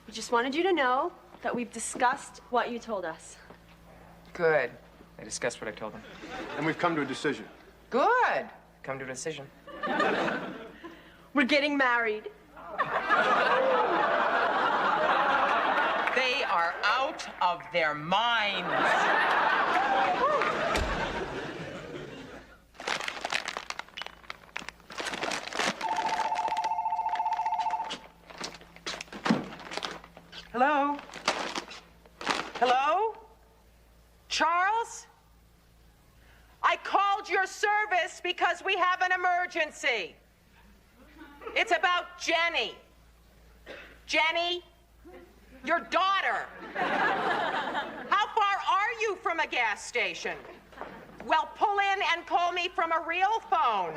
we just wanted you to know that we've discussed what you told us. Good. I discussed what I told them. And we've come to a decision. Good. Come to a decision. We're getting married. They are out of their minds. Hello? Hello? Charles? I called your service because we have an emergency. It's about Jenny. Jenny, your daughter. How far are you from a gas station? Well, pull in and call me from a real phone.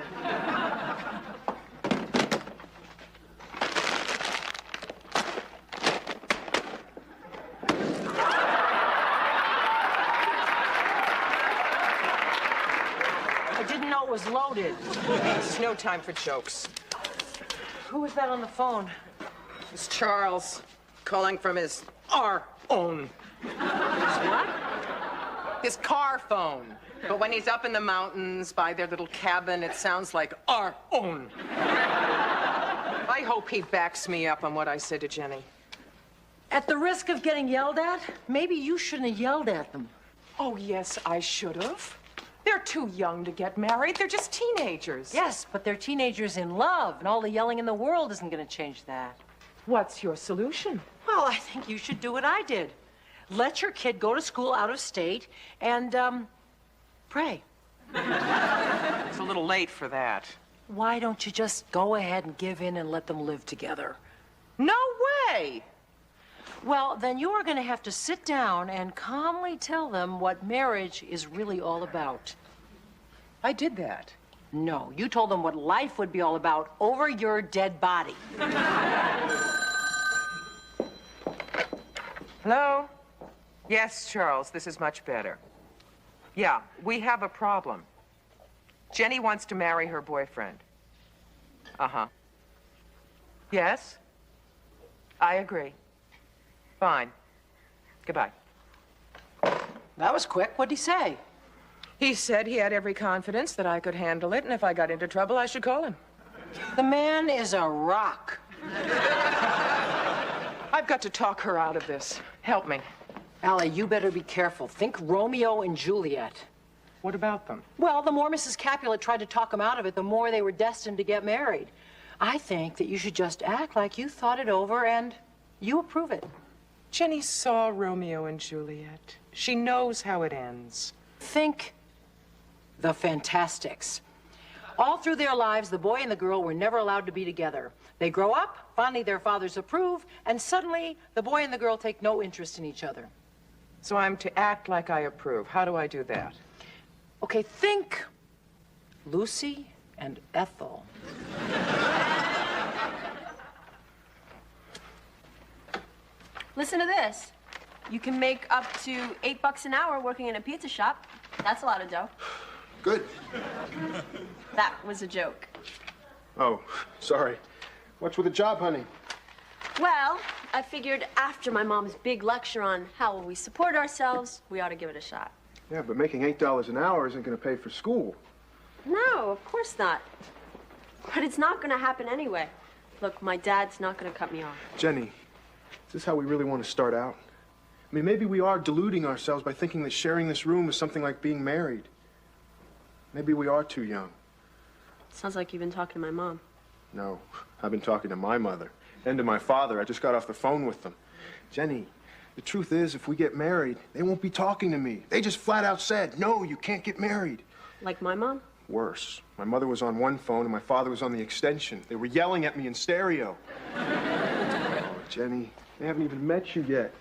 It was loaded. There's no time for jokes. Who was that on the phone? It's Charles, calling from our own. What? His car phone. But when he's up in the mountains by their little cabin, it sounds like our own. I hope he backs me up on what I said to Jenny. At the risk of getting yelled at, maybe you shouldn't have yelled at them. Oh, yes, I should have. They're too young to get married. They're just teenagers. Yes, but they're teenagers in love, and all the yelling in the world isn't going to change that. What's your solution? Well, I think you should do what I did. Let your kid go to school out of state and, pray. It's a little late for that. Why don't you just go ahead and give in and let them live together? No way! Well, then you are going to have to sit down and calmly tell them what marriage is really all about. I did that. No, you told them what life would be all about over your dead body. Hello? Yes, Charles, this is much better. Yeah, we have a problem. Jenny wants to marry her boyfriend. Uh-huh. Yes? I agree. Fine. Goodbye. That was quick. What'd he say? He said he had every confidence that I could handle it, and if I got into trouble, I should call him. The man is a rock. I've got to talk her out of this. Help me. Allie, you better be careful. Think Romeo and Juliet. What about them? Well, the more Mrs. Capulet tried to talk them out of it, the more they were destined to get married. I think that you should just act like you thought it over and you approve it. Jenny saw Romeo and Juliet. She knows how it ends. Think the Fantastics. All through their lives, the boy and the girl were never allowed to be together. They grow up, finally their fathers approve, and suddenly the boy and the girl take no interest in each other. So I'm to act like I approve. How do I do that? Okay, think Lucy and Ethel. Listen to this. You can make up to $8 an hour working in a pizza shop. That's a lot of dough. Good. That was a joke. Oh, sorry. What's with the job, honey? Well, I figured after my mom's big lecture on how will we support ourselves, we ought to give it a shot. Yeah, but making $8 an hour isn't going to pay for school. No, of course not. But it's not going to happen anyway. Look, my dad's not going to cut me off. Jenny, is this how we really want to start out? I mean, maybe we are deluding ourselves by thinking that sharing this room is something like being married. Maybe we are too young. Sounds like you've been talking to my mom. No, I've been talking to my mother and to my father. I just got off the phone with them. Jenny, the truth is, if we get married, they won't be talking to me. They just flat out said, no, you can't get married. Like my mom? Worse. My mother was on one phone and my father was on the extension. They were yelling at me in stereo. Oh, Jenny, they haven't even met you yet.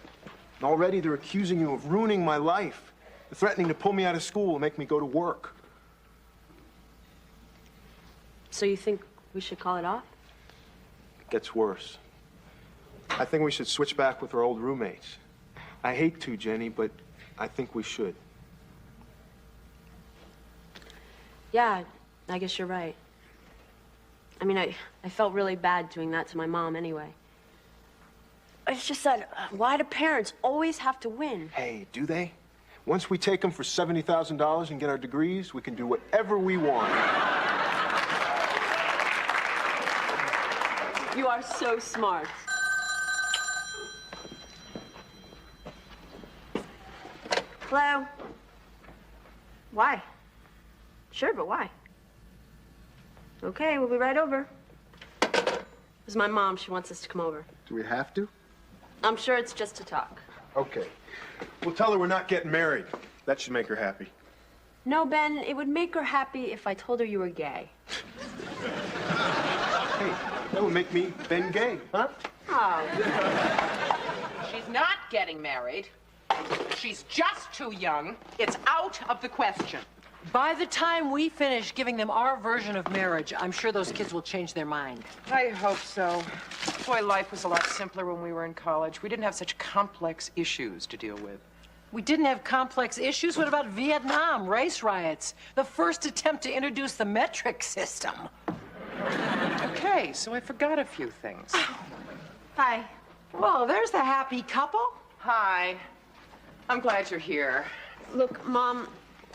And already they're accusing you of ruining my life. They're threatening to pull me out of school and make me go to work. So you think we should call it off? It gets worse. I think we should switch back with our old roommates. I hate to, Jenny, but I think we should. Yeah, I guess you're right. I mean, I felt really bad doing that to my mom anyway. It's just that, why do parents always have to win? Hey, do they? Once we take them for $70,000 and get our degrees, we can do whatever we want. You are so smart. Hello? Why? Sure, but why? Okay, we'll be right over. This is my mom. She wants us to come over. Do we have to? I'm sure it's just to talk. Okay. We'll tell her we're not getting married. That should make her happy. No, Ben, it would make her happy if I told her you were gay. Hey, that would make me Ben gay, huh? Oh. She's not getting married. She's just too young. It's out of the question. By the time we finish giving them our version of marriage, I'm sure those kids will change their mind. I hope so. Boy, life was a lot simpler when we were in college. We didn't have such complex issues to deal with. We didn't have complex issues. What about Vietnam, race riots, the first attempt to introduce the metric system? Okay, so I forgot a few things. Hi. Well, there's the happy couple. Hi. I'm glad you're here. Look, Mom,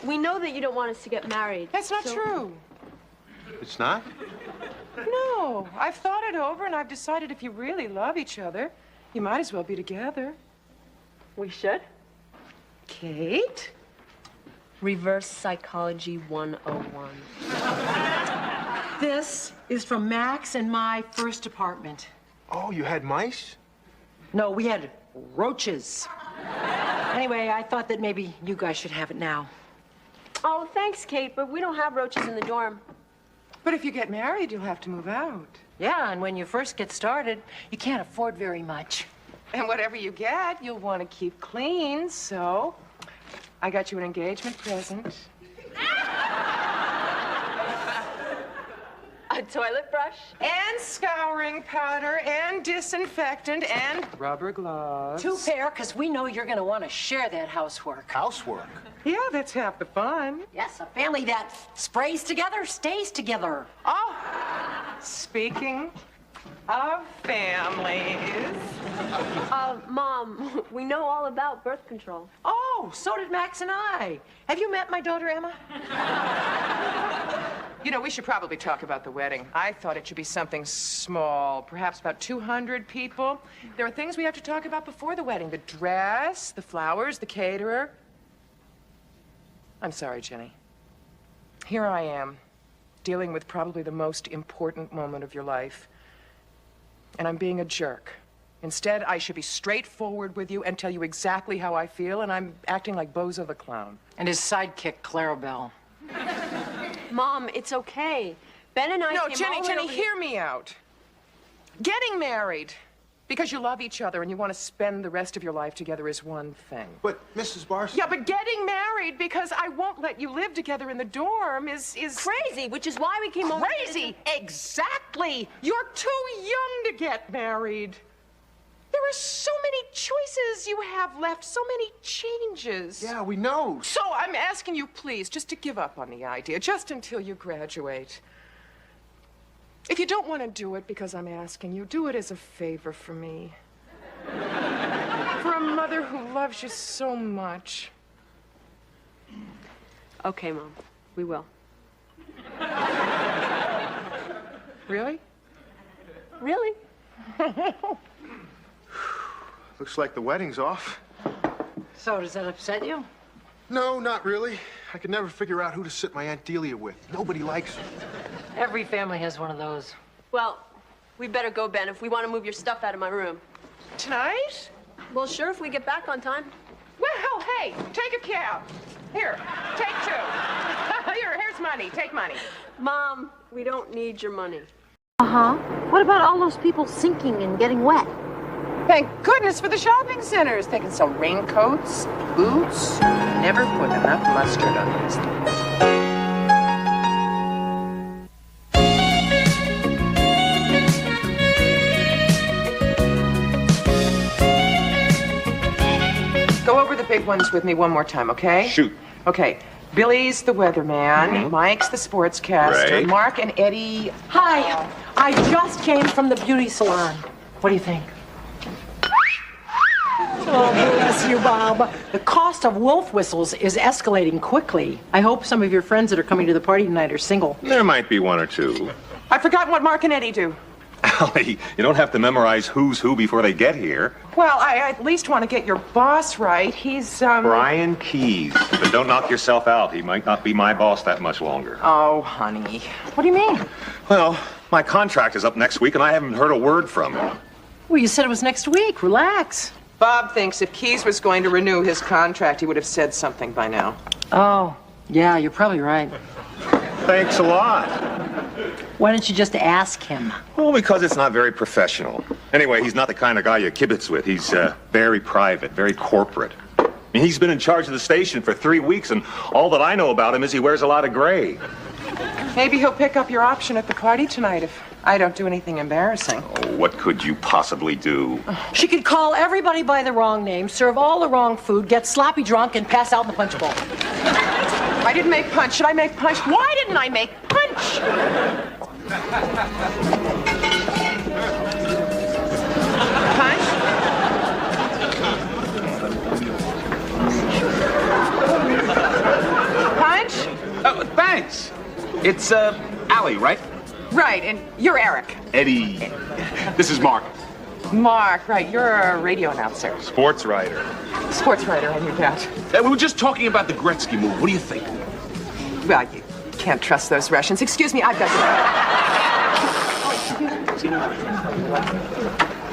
we know that you don't want us to get married. That's not true. It's not? No, I've thought it over and I've decided if you really love each other, you might as well be together. We should? Kate? Reverse Psychology 101. This is from Max and my first apartment. Oh, you had mice? No, we had roaches. Anyway, I thought that maybe you guys should have it now. Oh, thanks, Kate, but we don't have roaches in the dorm. But if you get married, you'll have to move out. Yeah, and when you first get started, you can't afford very much. And whatever you get, you'll want to keep clean, so I got you an engagement present. A toilet brush? And scouring powder, and disinfectant, and rubber gloves. 2 pair, because we know you're going to want to share that housework. Housework? Yeah, that's half the fun. Yes, a family that sprays together stays together. Oh, speaking of families. Mom, we know all about birth control. Oh, so did Max and I. Have you met my daughter, Emma? You know, we should probably talk about the wedding. I thought it should be something small, perhaps about 200 people. There are things we have to talk about before the wedding. The dress, the flowers, the caterer. I'm sorry, Jenny. Here I am, dealing with probably the most important moment of your life. And I'm being a jerk. Instead, I should be straightforward with you and tell you exactly how I feel, and I'm acting like Bozo the Clown. And his sidekick, Clarabelle. Mom, it's okay. Ben and I No, came Jenny, all the way Jenny, over hear me out. Getting married Because you love each other and you want to spend the rest of your life together is one thing. But, Mrs. Barstow... Yeah, but getting married because I won't let you live together in the dorm is... Crazy, which is why we came over... Crazy! Exactly! You're too young to get married. There are so many choices you have left, so many changes. Yeah, we know. So I'm asking you, please, just to give up on the idea, just until you graduate. If you don't want to do it because I'm asking you, do it as a favor for me. For a mother who loves you so much. Okay, Mom, we will. Really? Really? Looks like the wedding's off. So, does that upset you? No, not really. I could never figure out who to sit my Aunt Delia with. Nobody likes her. Every family has one of those. Well, we better go, Ben, if we want to move your stuff out of my room. Tonight? Well, sure, if we get back on time. Well, hey, take a cab. Here, take 2. Here's money. Take money. Mom, we don't need your money. Uh-huh. What about all those people sinking and getting wet? Thank goodness for the shopping centers. They can sell raincoats, boots. Never put enough mustard on these things. Go over the big ones with me one more time, okay? Shoot. Okay. Billy's the weatherman, Mike's the sportscaster, Right. Mark and Eddie... Hi, I just came from the beauty salon. What do you think? Oh, bless you, Bob. The cost of wolf whistles is escalating quickly. I hope some of your friends that are coming to the party tonight are single. There might be one or two. I've forgotten what Mark and Eddie do. Allie, you don't have to memorize who's who before they get here. Well, I at least want to get your boss right. He's, Brian Keyes. But don't knock yourself out. He might not be my boss that much longer. Oh, honey. What do you mean? Well, my contract is up next week, and I haven't heard a word from him. Well, you said it was next week. Relax. Bob thinks if Keyes was going to renew his contract, he would have said something by now. Oh, yeah, you're probably right. Thanks a lot. Why don't you just ask him? Well, because it's not very professional. Anyway, he's not the kind of guy you kibitz with. He's very private, very corporate. I mean, he's been in charge of the station for 3 weeks, and all that I know about him is he wears a lot of gray. Maybe he'll pick up your option at the party tonight if I don't do anything embarrassing. Oh, what could you possibly do? She could call everybody by the wrong name, serve all the wrong food, get sloppy drunk, and pass out in the punch bowl. I didn't make punch. Should I make punch? Why didn't I make punch? Punch? Punch? Oh, thanks. It's, Allie, right? Right, and you're Eric. Eddie. This is Mark. Mark, right, you're a radio announcer. Sports writer. Sports writer, I knew that. We were just talking about the Gretzky move. What do you think? Well, you can't trust those Russians. Excuse me, I've got to...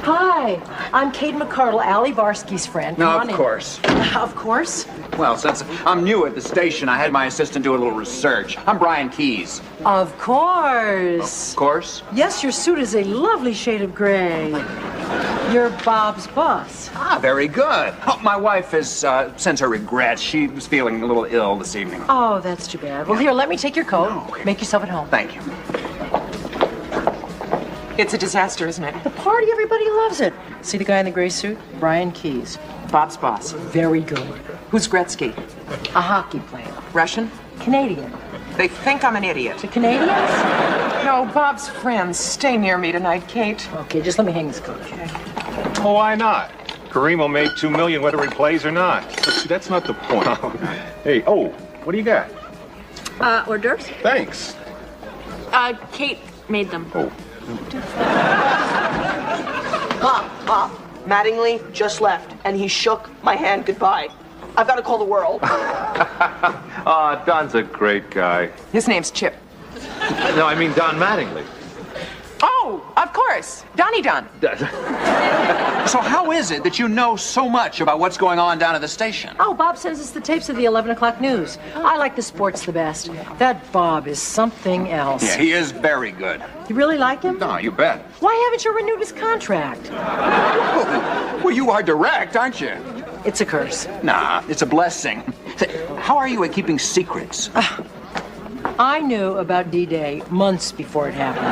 Hi, I'm Kate McCardle, Allie Barsky's friend. Come No, on of in. course. Of course. Well, since I'm new at the station, I had my assistant do a little research. I'm Brian Keyes. Of course. Of course? Yes, your suit is a lovely shade of gray. You're Bob's boss. Ah, very good. Oh, my wife has sent her regrets. She was feeling a little ill this evening. Oh, that's too bad. Well, here, let me take your coat. Okay. Make yourself at home. Thank you. It's a disaster, isn't it? The party, everybody loves it. See the guy in the gray suit? Brian Keyes. Bob's boss. Very good. Who's Gretzky? A hockey player. Russian? Canadian. They think I'm an idiot. The Canadians? No, Bob's friends. Stay near me tonight, Kate. Okay, just let me hang this coat. Okay. Oh, why not? Kareem will make $2 million whether he plays or not. But see, that's not the point. Hey, oh, what do you got? Hors d'oeuvres? Thanks. Kate made them. Oh. Bob, Mattingly just left, and he shook my hand goodbye. I've got to call the world. Don's a great guy. His name's Chip. No, I mean Don Mattingly. Oh, Of course. Donnie Don. So how is it that you know so much about what's going on down at the station? Oh, Bob sends us the tapes of the 11 o'clock news. I like the sports the best. That Bob is something else. Yeah, he is very good. You really like him? No, you bet. Why haven't you renewed his contract? Well, you are direct, aren't you? It's a curse. Nah, it's a blessing. How are you at keeping secrets? I knew about D-Day months before it happened.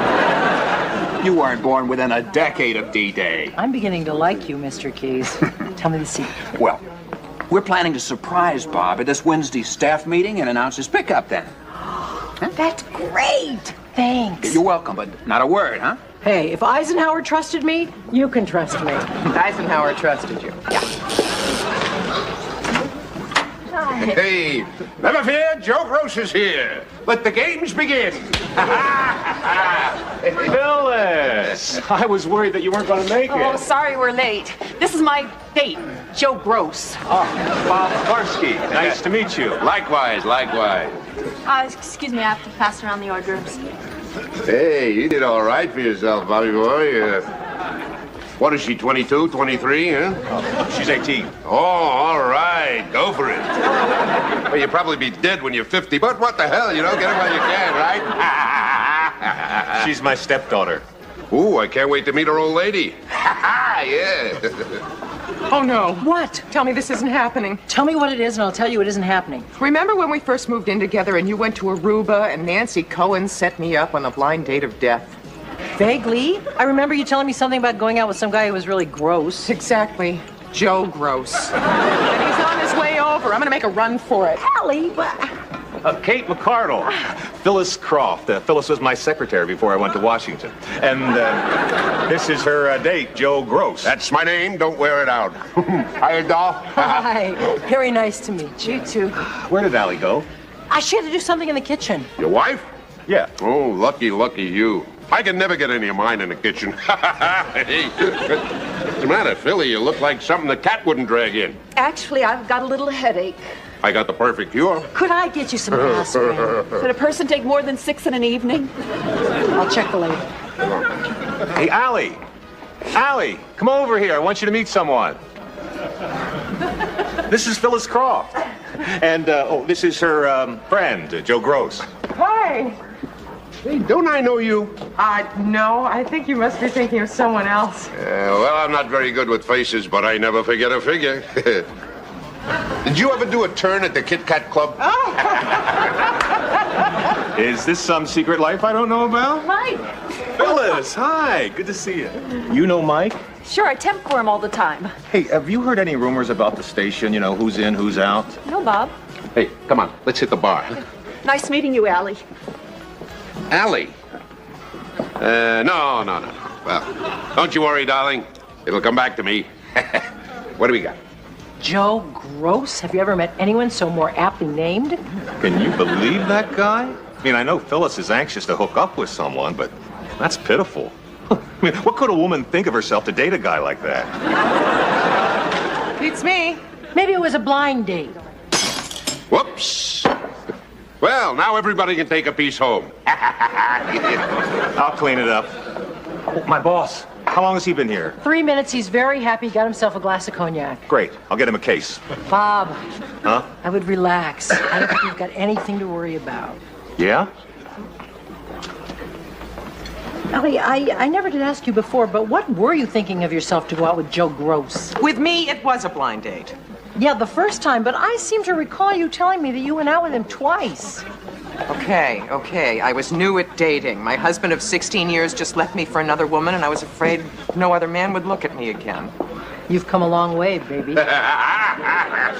You weren't born within a decade of D-Day. I'm beginning to like you, Mr. Keys. Tell me the secret. Well, we're planning to surprise Bob at this Wednesday staff meeting and announce his pickup then. That's great. Thanks. You're welcome, but not a word, huh? Hey, if Eisenhower trusted me, you can trust me. Eisenhower trusted you. Yeah. Hey, never fear, Joe Gross is here. Let the games begin. Phyllis! I was worried that you weren't going to make it. Oh, sorry we're late. This is my date, Joe Gross. Oh, Bob Karski. Nice to meet you. Likewise, likewise. Excuse me, I have to pass around the hors d'oeuvres. Hey, you did all right for yourself, Bobby boy. What is she, 22, 23, huh? She's 18. Oh, all right. Go for it. Well, you'll probably be dead when you're 50, but what the hell, you know? Get it while you can, right? She's my stepdaughter. Ooh, I can't wait to meet her old lady. Yeah. Oh, no. What? Tell me this isn't happening. Tell me what it is, and I'll tell you it isn't happening. Remember when we first moved in together and you went to Aruba and Nancy Cohen set me up on a blind date of death? Vaguely. I remember you telling me something about going out with some guy who was really gross. Exactly. Joe Gross. And he's on his way over. I'm going to make a run for it. Allie, Kate McCardle. Phyllis Croft. Phyllis was my secretary before I went to Washington. And this is her date, Joe Gross. That's my name. Don't wear it out. Hi, doll. Hi. Very nice to meet you. You too. Where did Allie go? She had to do something in the kitchen. Your wife? Yeah. Oh, lucky you. I can never get any of mine in the kitchen. Hey, what's the matter, Philly? You look like something the cat wouldn't drag in. Actually, I've got a little headache. I got the perfect cure. Could I get you some aspirin? Could a person take more than 6 in an evening? I'll check the lady. Hey, Allie. Allie, come over here. I want you to meet someone. This is Phyllis Croft. And, this is her friend, Joe Gross. Hi. Hey, don't I know you? No, I think you must be thinking of someone else. Well, I'm not very good with faces, but I never forget a figure. Did you ever do a turn at the Kit Kat Club? Is this some secret life I don't know about? Mike. Phyllis, hi. Good to see you. You know Mike? Sure, I temp for him all the time. Hey, have you heard any rumors about the station? You know, who's in, who's out? No, Bob. Hey, come on. Let's hit the bar. Nice meeting you, Allie. Allie? No. Well, don't you worry, darling. It'll come back to me. What do we got? Joe Gross? Have you ever met anyone so more aptly named? Can you believe that guy? I mean, I know Phyllis is anxious to hook up with someone, but that's pitiful. I mean, what could a woman think of herself to date a guy like that? Beats me. Maybe it was a blind date. Whoops. Well, now everybody can take a piece home. I'll clean it up. Oh, my boss. How long has he been here? 3 minutes. He's very happy. Got himself a glass of cognac. Great. I'll get him a case. Bob. Huh? I would relax. I don't think you've got anything to worry about. Yeah? Allie, I never did ask you before, but what were you thinking of yourself to go out with Joe Gross? With me, it was a blind date. Yeah, the first time, but I seem to recall you telling me that you went out with him twice. Okay. I was new at dating. My husband of 16 years just left me for another woman, and I was afraid no other man would look at me again. You've come a long way, baby. Yeah,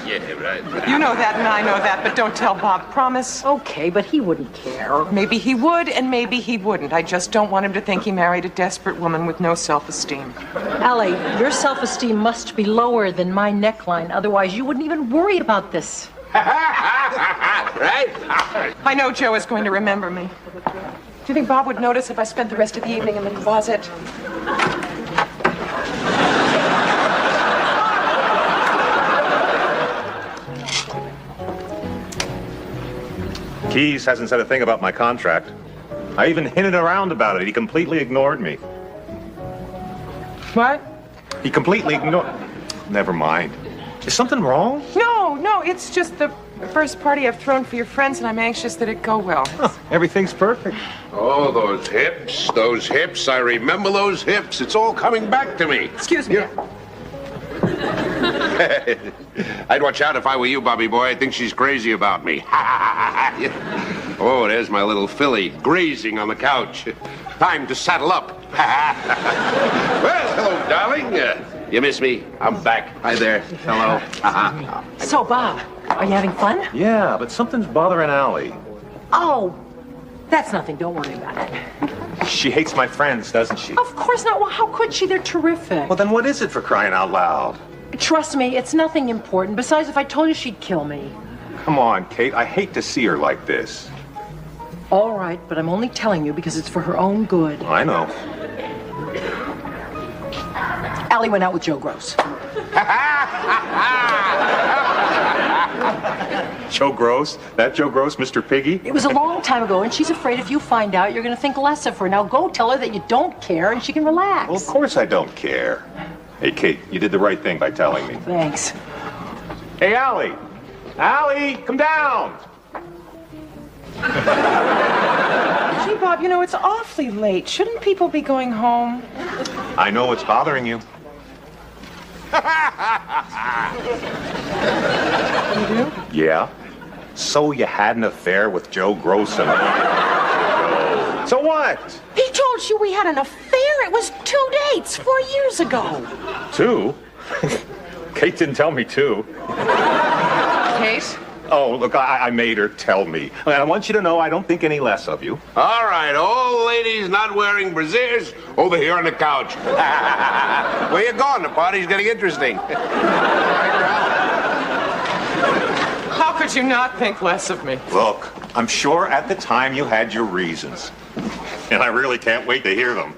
right. You know that, and I know that, but don't tell Bob. Promise? Okay, but he wouldn't care. Maybe he would, and maybe he wouldn't. I just don't want him to think he married a desperate woman with no self-esteem. Allie, your self-esteem must be lower than my neckline. Otherwise, you wouldn't even worry about this. Right? I know Joe is going to remember me. Do you think Bob would notice if I spent the rest of the evening in the closet? Keys hasn't said a thing about my contract. I even hinted around about it. He completely ignored me. What? He completely ignored... Never mind. Is something wrong? No, it's just the first party I've thrown for your friends, and I'm anxious that it go well. Huh, everything's perfect. Oh, those hips, those hips. I remember those hips. It's all coming back to me. Excuse me. I'd watch out if I were you, Bobby boy. I think she's crazy about me. Oh, there's my little filly grazing on the couch. Time to saddle up. Well, hello, darling. You miss me? I'm back. Hi there. Hello. So, Bob, are you having fun? Yeah, but something's bothering Allie. Oh, that's nothing. Don't worry about it. She hates my friends, doesn't she? Of course not. Well, how could she? They're terrific. Well, then what is it, for crying out loud? Trust me, it's nothing important. Besides, if I told you, she'd kill me. Come on, Kate. I hate to see her like this. All right, but I'm only telling you because it's for her own good. I know. Allie went out with Joe Gross. Joe Gross? That Joe Gross, Mr. Piggy? It was a long time ago, and she's afraid if you find out, you're going to think less of her. Now go tell her that you don't care, and she can relax. Well, of course I don't care. Hey, Kate, you did the right thing by telling me. Thanks. Hey, Allie! Allie, come down! Gee, Bob, you know, it's awfully late. Shouldn't people be going home? I know what's bothering you. You do? Yeah? So you had an affair with Joe Gross and... So what? He told you we had an affair. It was 2 dates 4 years ago. 2? Kate didn't tell me 2. Kate? Oh, look, I made her tell me. And I want you to know I don't think any less of you. All right, all ladies not wearing brassieres over here on the couch. Where you going? The party's getting interesting. How could you not think less of me? Look, I'm sure at the time you had your reasons. And I really can't wait to hear them.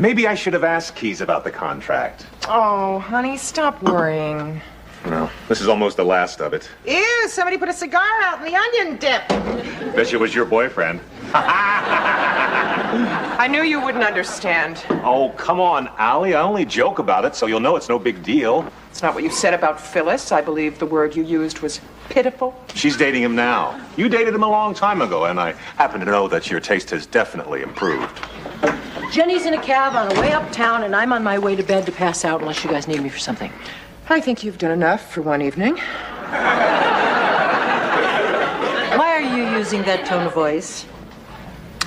Maybe I should have asked Keys about the contract. Oh, honey, stop worrying. No, this is almost the last of it. Ew, somebody put a cigar out in the onion dip. Bet you was your boyfriend. I knew you wouldn't understand. Oh, come on, Allie. I only joke about it, so you'll know it's no big deal. It's not what you said about Phyllis. I believe the word you used was pitiful. She's dating him now. You dated him a long time ago, and I happen to know that your taste has definitely improved. Jenny's in a cab on her way uptown, and I'm on my way to bed to pass out unless you guys need me for something. I think you've done enough for one evening. Why are you using that tone of voice?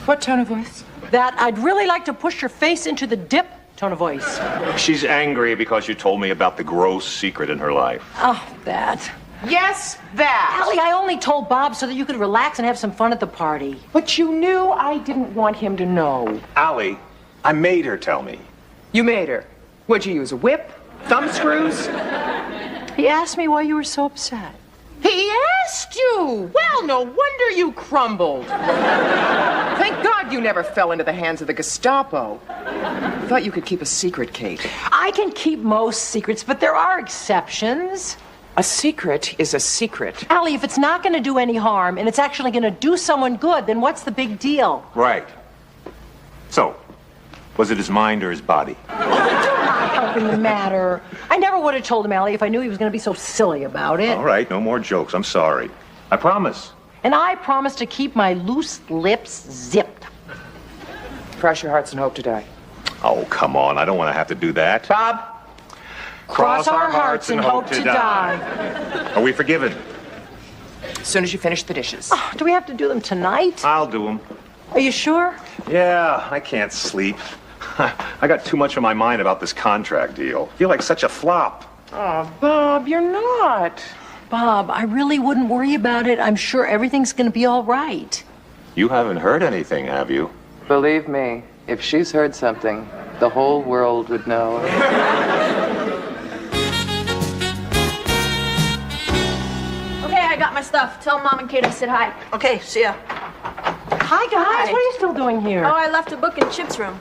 What tone of voice? That I'd really like to push your face into the dip tone of voice. She's angry because you told me about the gross secret in her life. Oh, that. Yes, that. Allie, I only told Bob so that you could relax and have some fun at the party. But you knew I didn't want him to know. Allie, I made her tell me. You made her. What'd you use, a whip? Thumb screws? He asked me why you were so upset. He asked you! Well, no wonder you crumbled. Thank God you never fell into the hands of the Gestapo. I thought you could keep a secret, Kate. I can keep most secrets, but there are exceptions. A secret is a secret. Allie, if it's not going to do any harm and it's actually going to do someone good, then what's the big deal? Right. So, was it his mind or his body? Helping the matter. I never would have told him, Allie, if I knew he was going to be so silly about it. All right, no more jokes. I'm sorry. I promise. And I promise to keep my loose lips zipped. Cross your hearts and hope to die. Oh, come on. I don't want to have to do that. Bob? Cross our hearts and hope to die. Are we forgiven? As soon as you finish the dishes. Oh, do we have to do them tonight? I'll do them. Are you sure? Yeah, I can't sleep. I got too much on my mind about this contract deal. I feel like such a flop. Oh, Bob, you're not. Bob, I really wouldn't worry about it. I'm sure everything's going to be all right. You haven't heard anything, have you? Believe me, if she's heard something, the whole world would know. Okay, I got my stuff. Tell Mom and Kate I said hi. Okay, see ya. Hi, guys. Hi. What are you still doing here? Oh, I left a book in Chip's room.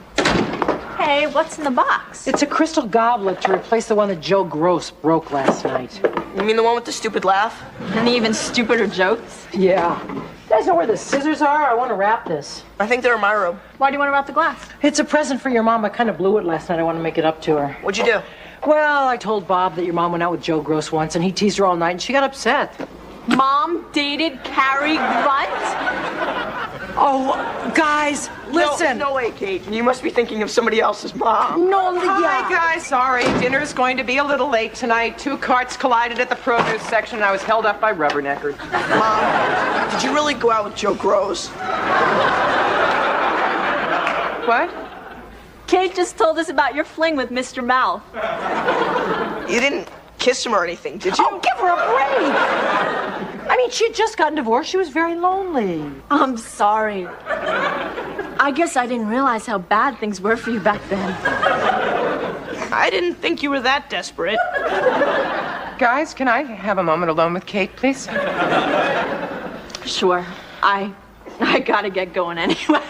Hey, what's in the box? It's a crystal goblet to replace the one that Joe Gross broke last night. You mean the one with the stupid laugh? And the even stupider jokes? Yeah. You guys know where the scissors are? I want to wrap this. I think they're in my room. Why do you want to wrap the glass? It's a present for your mom. I kind of blew it last night. I want to make it up to her. What'd you do? Well, I told Bob that your mom went out with Joe Gross once, and he teased her all night, and she got upset. Mom dated Cary Grant? Oh, guys, listen. No way, Kate. You must be thinking of somebody else's mom. No, Hi, guys. Sorry. Dinner's going to be a little late tonight. 2 carts collided at the produce section, and I was held up by rubberneckers. Mom, did you really go out with Joe Gross? What? Kate just told us about your fling with Mr. Mouth. You didn't kiss him or anything, did you? Oh, give her a break. I mean, she had just gotten divorced. She was very lonely. I'm sorry. I guess I didn't realize how bad things were for you back then. I didn't think you were that desperate. Guys, can I have a moment alone with Kate, please? Sure. I gotta get going anyway.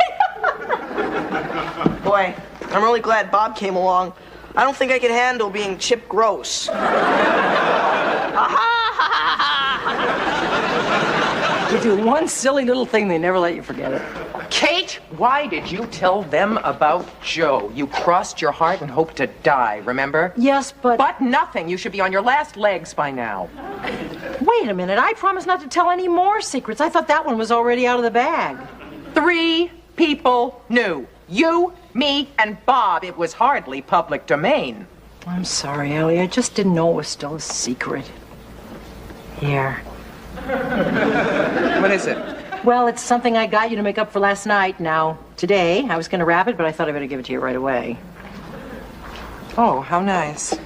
Boy, I'm really glad Bob came along. I don't think I could handle being Chip Gross. You do one silly little thing, they never let you forget it. Kate, why did you tell them about Joe? You crossed your heart and hoped to die, remember? Yes, but... But nothing. You should be on your last legs by now. Wait a minute. I promised not to tell any more secrets. I thought that one was already out of the bag. 3 people knew. You, me, and Bob. It was hardly public domain. I'm sorry, Ellie. I just didn't know it was still a secret. Here. What is it? Well, it's something I got you to make up for last night. Now, today, I was going to wrap it, but I thought I better give it to you right away. Oh, how nice.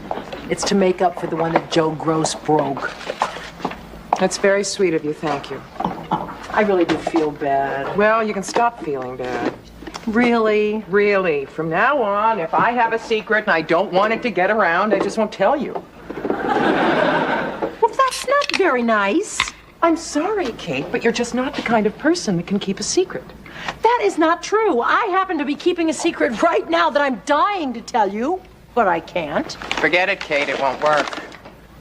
It's to make up for the one that Joe Gross broke. That's very sweet of you. Thank you. I really do feel bad. Well, you can stop feeling bad. Really? Really. From now on, if I have a secret and I don't want it to get around, I just won't tell you. Well, that's not very nice. I'm sorry, Kate, but you're just not the kind of person that can keep a secret. That is not true. I happen to be keeping a secret right now that I'm dying to tell you, but I can't. Forget it, Kate. It won't work.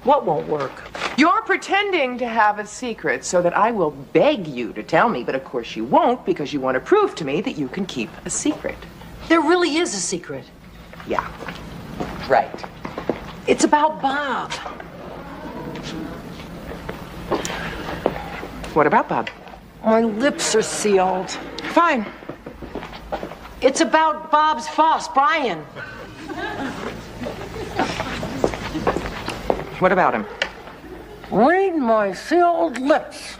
What won't work? You're pretending to have a secret so that I will beg you to tell me, but of course you won't because you want to prove to me that you can keep a secret. There really is a secret. Yeah. Right. It's about Bob. What about Bob? My lips are sealed. Fine. It's about Bob's boss, Brian. What about him? Read my sealed lips.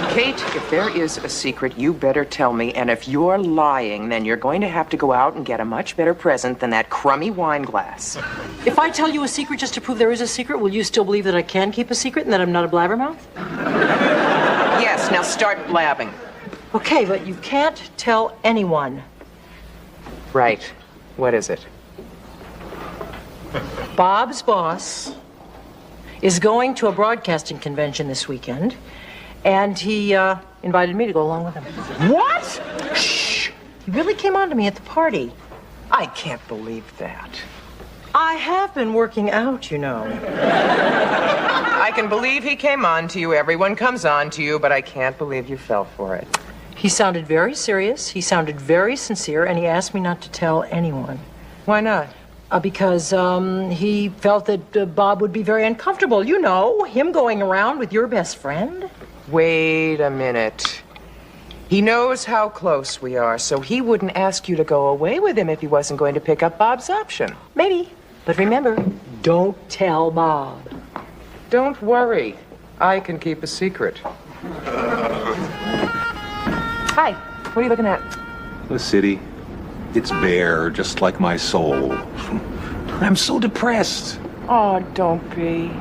Kate, if there is a secret, you better tell me. And if you're lying, then you're going to have to go out and get a much better present than that crummy wine glass. If I tell you a secret just to prove there is a secret, will you still believe that I can keep a secret and that I'm not a blabbermouth? Yes, now start blabbing. Okay, but you can't tell anyone. Right. What is it? Bob's boss is going to a broadcasting convention this weekend, and he invited me to go along with him. What? Shh! He really came on to me at the party. I can't believe that. I have been working out, you know. I can believe he came on to you. Everyone comes on to you, but I can't believe you fell for it. He sounded very serious, he sounded very sincere, and he asked me not to tell anyone. Why not? Because he felt that Bob would be very uncomfortable. You know, him going around with your best friend. Wait a minute. He knows how close we are, so he wouldn't ask you to go away with him if he wasn't going to pick up Bob's option. Maybe. But remember, don't tell Bob. Don't worry. I can keep a secret. Hi. What are you looking at? The city. It's bare, just like my soul. I'm so depressed. Oh, don't be.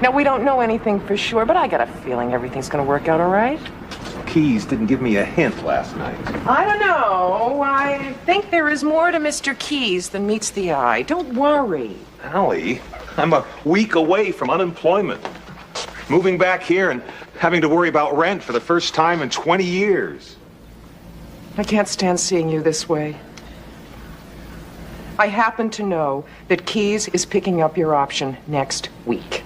Now, we don't know anything for sure, but I got a feeling everything's going to work out all right. Keys didn't give me a hint last night. I don't know. I think there is more to Mr. Keys than meets the eye. Don't worry. Allie, I'm a week away from unemployment. Moving back here and having to worry about rent for the first time in 20 years. I can't stand seeing you this way. I happen to know that Keys is picking up your option next week.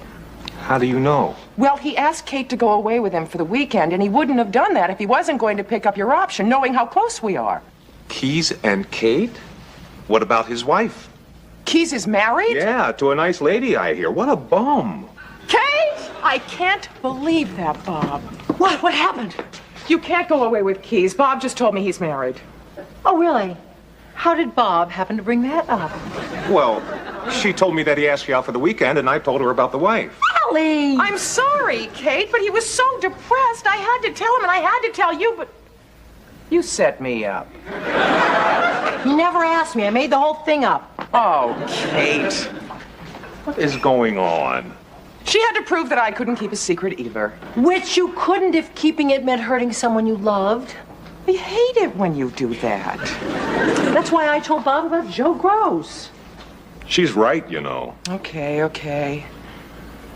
How do you know? Well, he asked Kate to go away with him for the weekend, and he wouldn't have done that if he wasn't going to pick up your option, knowing how close we are. Keys and Kate? What about his wife? Keys is married? Yeah, to a nice lady, I hear. What a bum. Kate! I can't believe that, Bob. What? What happened? You can't go away with Keys. Bob just told me he's married. Oh, really? How did Bob happen to bring that up? Well, she told me that he asked you out for the weekend, and I told her about the wife. Allie! I'm sorry, Kate, but he was so depressed. I had to tell him, and I had to tell you, but you set me up. He never asked me. I made the whole thing up. Oh, Kate. What is going on? She had to prove that I couldn't keep a secret either. Which you couldn't if keeping it meant hurting someone you loved. I hate it when you do that. That's why I told Bob about Joe Gross. She's right, you know. Okay.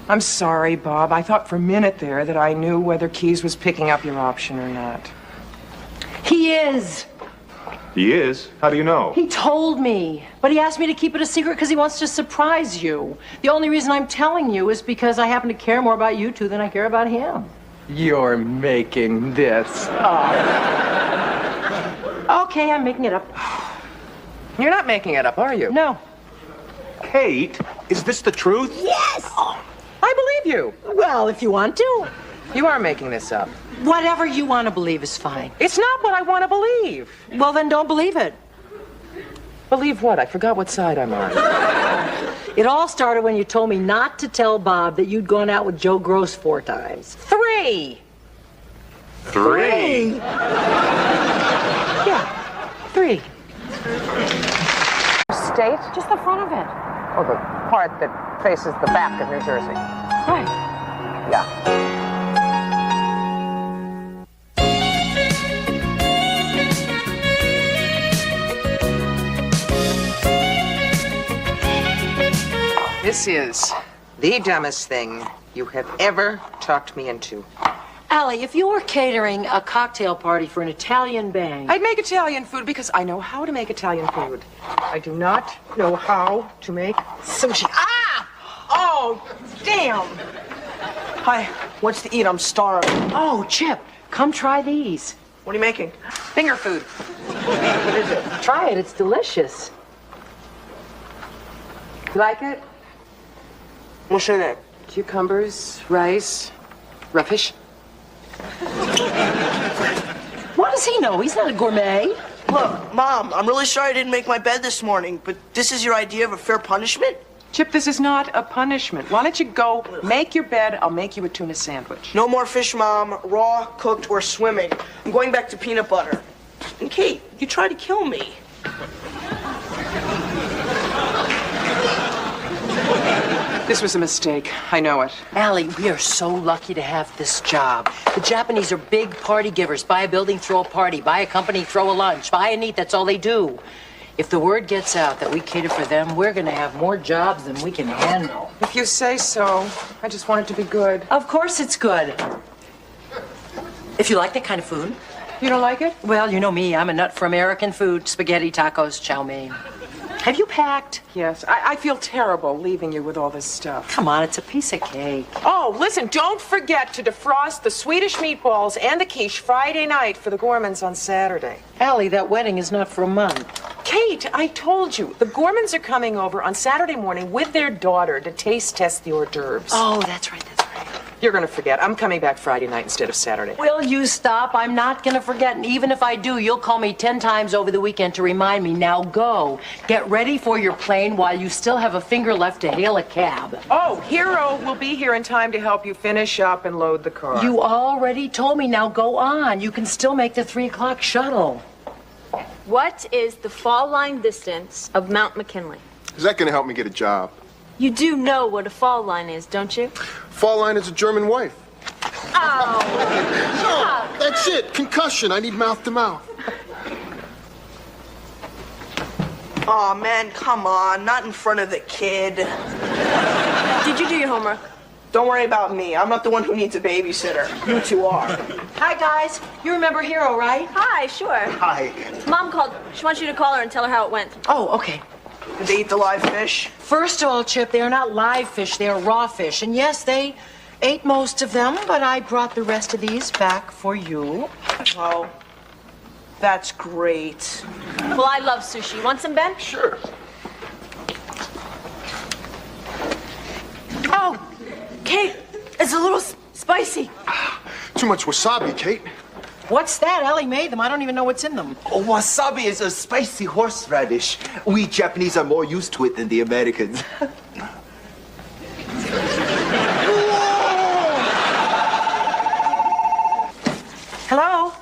I'm sorry, Bob. I thought for a minute there that I knew whether Keys was picking up your option or not. He is. He is? How do you know? He told me. But he asked me to keep it a secret because he wants to surprise you. The only reason I'm telling you is because I happen to care more about you two than I care about him. You're making this up. Okay, I'm making it up. You're not making it up, are you? No. Kate, is this the truth? Yes! I believe you. Well, if you want to. You are making this up. Whatever you want to believe is fine. It's not what I want to believe. Well, then don't believe it. Believe what? I forgot what side I'm on. It all started when you told me not to tell Bob that you'd gone out with Joe Gross 4 times. 3. 3? Yeah, 3. State? Just the front of it. Oh, the part that faces the back of New Jersey. Right. Yeah. This is the dumbest thing you have ever talked me into. Allie, if you were catering a cocktail party for an Italian band... I'd make Italian food because I know how to make Italian food. I do not know how to make sushi. Ah! Oh, damn! Hi, what's to eat? I'm starving. Oh, Chip, come try these. What are you making? Finger food. What is it? Try it, it's delicious. You like it? What's in it? Cucumbers, rice, ruffish. What does he know? He's not a gourmet. Look, Mom, I'm really sorry I didn't make my bed this morning, but this is your idea of a fair punishment? Chip, this is not a punishment. Why don't you go make your bed? I'll make you a tuna sandwich. No more fish, Mom. Raw, cooked, or swimming. I'm going back to peanut butter. And Kate, you tried to kill me. This was a mistake. I know it. Allie, we are so lucky to have this job. The Japanese are big party givers. Buy a building, throw a party. Buy a company, throw a lunch. Buy and eat, that's all they do. If the word gets out that we cater for them, we're going to have more jobs than we can handle. If you say so. I just want it to be good. Of course it's good. If you like that kind of food. You don't like it? Well, you know me. I'm a nut for American food. Spaghetti, tacos, chow mein. Have you packed? Yes. I feel terrible leaving you with all this stuff. Come on, it's a piece of cake. Oh, listen, don't forget to defrost the Swedish meatballs and the quiche Friday night for the Gormans on Saturday. Allie, that wedding is not for a month. Kate, I told you, the Gormans are coming over on Saturday morning with their daughter to taste test the hors d'oeuvres. Oh, that's right. You're going to forget. I'm coming back Friday night instead of Saturday. Will you stop? I'm not going to forget. And even if I do, you'll call me 10 times over the weekend to remind me. Now go. Get ready for your plane while you still have a finger left to hail a cab. Oh, Hero will be here in time to help you finish up and load the car. You already told me. Now go on. You can still make the 3 o'clock shuttle. What is the fall line distance of Mount McKinley? Is that going to help me get a job? You do know what a fall line is, don't you? Fall line is a German wife. Oh. Oh, that's it. Concussion. I need mouth to mouth. Aw, man, come on. Not in front of the kid. Did you do your homework? Don't worry about me. I'm not the one who needs a babysitter. You two are. Hi, guys. You remember Hero, right? Hi, sure. Hi. Mom called. She wants you to call her and tell her how it went. Oh, okay. Did they eat the live fish? First of all, Chip, they are not live fish, they are raw fish. And yes, they ate most of them, but I brought the rest of these back for you. Oh, that's great. Well, I love sushi. Want some, Ben? Sure. Oh, Kate, it's a little spicy. Too much wasabi, Kate. What's that? Allie made them. I don't even know what's in them. Oh, wasabi is a spicy horseradish. We Japanese are more used to it than the Americans. Hello?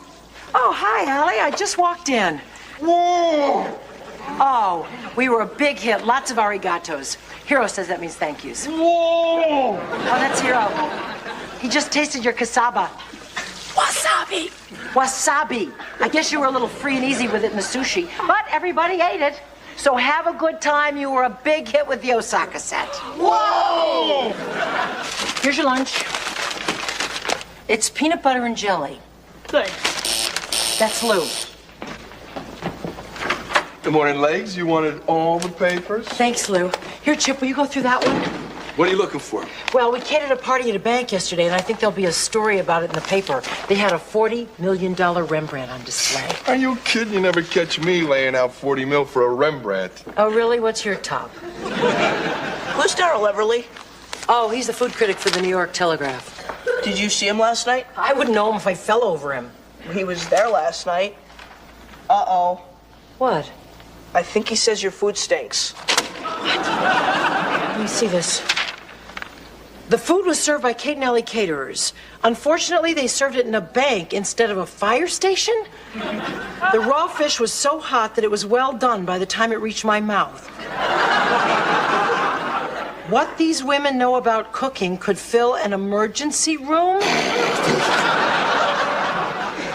Oh, hi, Allie. I just walked in. Whoa! Oh, we were a big hit. Lots of arigatos. Hiro says that means thank yous. Whoa! Oh, that's Hiro. He just tasted your cassava. Wasabi! Wasabi. I guess you were a little free and easy with it in the sushi, but everybody ate it. So have a good time. You were a big hit with the Osaka set. Whoa! Here's your lunch. It's peanut butter and jelly. Good. That's Lou. Good morning, Legs. You wanted all the papers? Thanks, Lou. Here, Chip, will you go through that one? What are you looking for? Well, we catered a party at a bank yesterday, and I think there'll be a story about it in the paper. They had a $40 million Rembrandt on display. Are you kidding? You never catch me laying out 40 mil for a Rembrandt. Oh, really? What's your top? Who's Darryl Everly? Oh, he's the food critic for the New York Telegraph. Did you see him last night? I wouldn't know him if I fell over him. He was there last night. Uh-oh. What? I think he says your food stinks. Let me see this. The food was served by Kate and Allie caterers. Unfortunately, they served it in a bank instead of a fire station. The raw fish was so hot that it was well done by the time it reached my mouth. What these women know about cooking could fill an emergency room?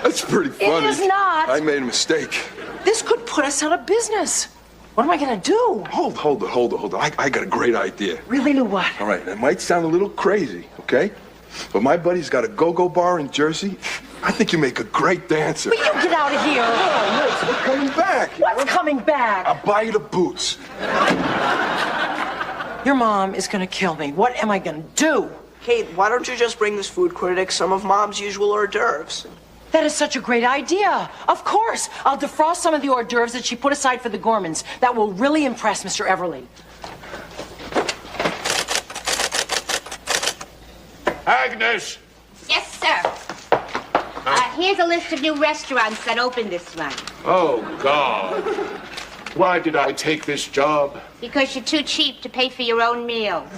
That's pretty funny. It is not. I made a mistake. This could put us out of business. What am I gonna do? Hold it. I got a great idea. Really, Lou, what? All right, it might sound a little crazy, okay? But my buddy's got a go-go bar in Jersey. I think you make a great dancer. Will you get out of here? Oh, Liz, we're coming back. What's coming back? I'll buy you the boots. Your mom is gonna kill me. What am I gonna do? Kate, why don't you just bring this food critic some of Mom's usual hors d'oeuvres? That is such a great idea. Of course. I'll defrost some of the hors d'oeuvres that she put aside for the Gormans. That will really impress Mr. Everly. Agnes! Yes, sir. Here's a list of new restaurants that opened this month. Oh, God. Why did I take this job? Because you're too cheap to pay for your own meals.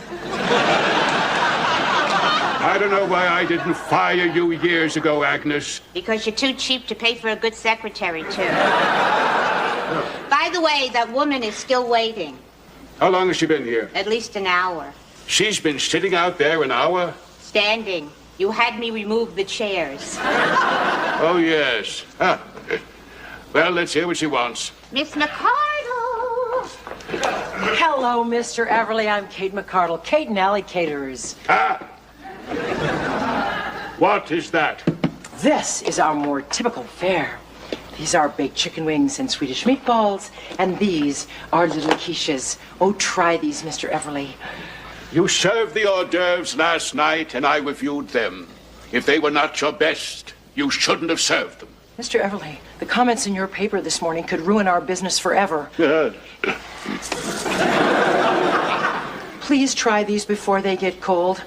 I don't know why I didn't fire you years ago, Agnes. Because you're too cheap to pay for a good secretary, too. By the way, that woman is still waiting. How long has she been here? At least an hour. She's been sitting out there an hour? Standing. You had me remove the chairs. Oh, yes. Huh. Well, let's hear what she wants. Miss McCardle! Hello, Mr. Everly. I'm Kate McCardle. Kate and Allie caterers. Ah! What is that? This is our more typical fare. These are baked chicken wings and Swedish meatballs, and these are little quiches. Oh, try these, Mr. Everly. You served the hors d'oeuvres last night, and I reviewed them. If they were not your best, you shouldn't have served them. Mr. Everly, the comments in your paper this morning could ruin our business forever. Please try these before they get cold.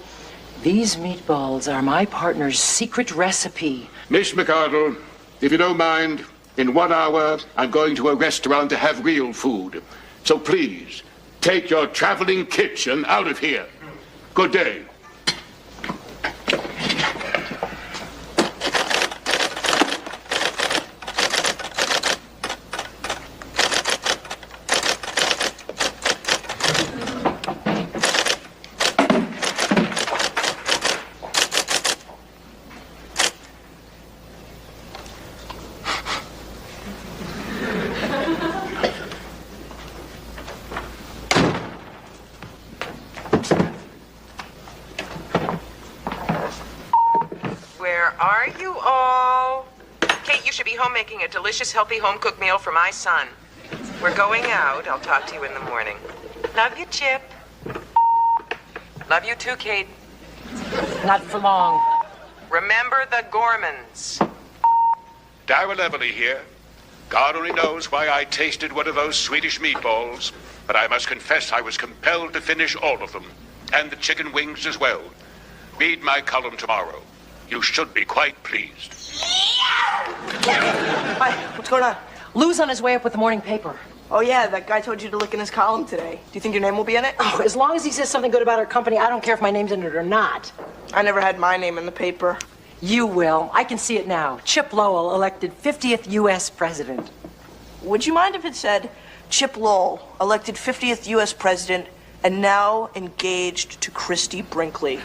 These meatballs are my partner's secret recipe. Miss McCardle, if you don't mind, in 1 hour, I'm going to a restaurant to have real food. So please, take your traveling kitchen out of here. Good day. Are you all? Kate, you should be home making a delicious, healthy home-cooked meal for my son. We're going out. I'll talk to you in the morning. Love you, Chip. Love you too, Kate. Not for long. Remember the Gormans. Darrell Everly here. God only knows why I tasted one of those Swedish meatballs, but I must confess I was compelled to finish all of them, and the chicken wings as well. Read my column tomorrow. You should be quite pleased. Hi, what's going on? Lou's on his way up with the morning paper. Oh, yeah, that guy told you to look in his column today. Do you think your name will be in it? Oh, as long as he says something good about our company, I don't care if my name's in it or not. I never had my name in the paper. You will. I can see it now. Chip Lowell elected 50th U.S. president. Would you mind if it said, Chip Lowell, elected 50th U.S. president, and now engaged to Christy Brinkley?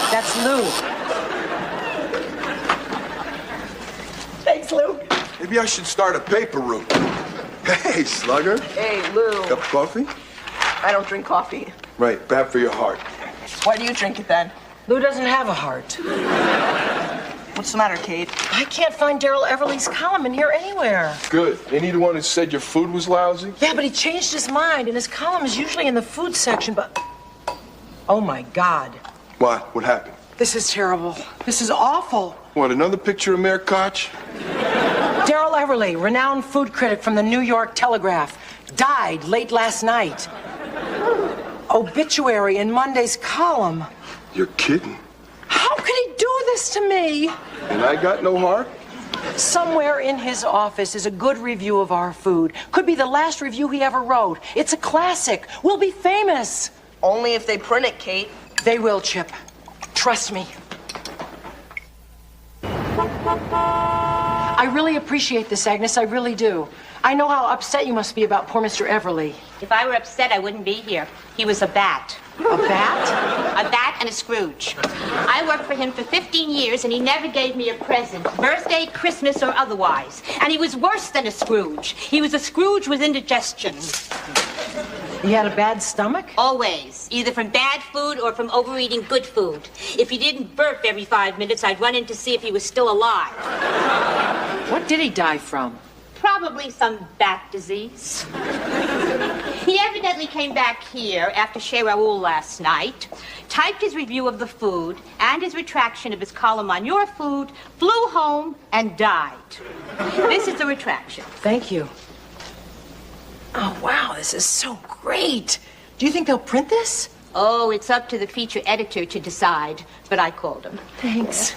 That's Lou. Thanks, Lou. Maybe I should start a paper route. Hey, Slugger. Hey, Lou. Cup of coffee? I don't drink coffee. Right, bad for your heart. Why do you drink it then? Lou doesn't have a heart. What's the matter, Kate? I can't find Darrell Everly's column in here anywhere. Good. Ain't he the one who said your food was lousy? Yeah, but he changed his mind, and his column is usually in the food section, but... Oh, my God. What? What happened? This is terrible. This is awful. What, another picture of Mayor Koch? Darrell Everly, renowned food critic from the New York Telegraph, died late last night. Obituary in Monday's column. You're kidding. How could he do this to me? And I got no heart? Somewhere in his office is a good review of our food. Could be the last review he ever wrote. It's a classic. We'll be famous. Only if they print it, Kate. They will, Chip. Trust me. I really appreciate this, Agnes. I really do. I know how upset you must be about poor Mr. Everly. If I were upset, I wouldn't be here. He was a bat. A bat? A bat and a Scrooge. I worked for him for 15 years, and he never gave me a present, birthday, Christmas, or otherwise. And he was worse than a Scrooge. He was a Scrooge with indigestion. He had a bad stomach? Always. Either from bad food or from overeating good food. If he didn't burp every 5 minutes, I'd run in to see if he was still alive. What did he die from? Probably some bat disease. He evidently came back here after Chez Raoul last night, typed his review of the food and his retraction of his column on your food, flew home, and died. This is the retraction. Thank you. Oh, wow, this is so great. Do you think they'll print this? Oh, it's up to the feature editor to decide, but I called him. Thanks.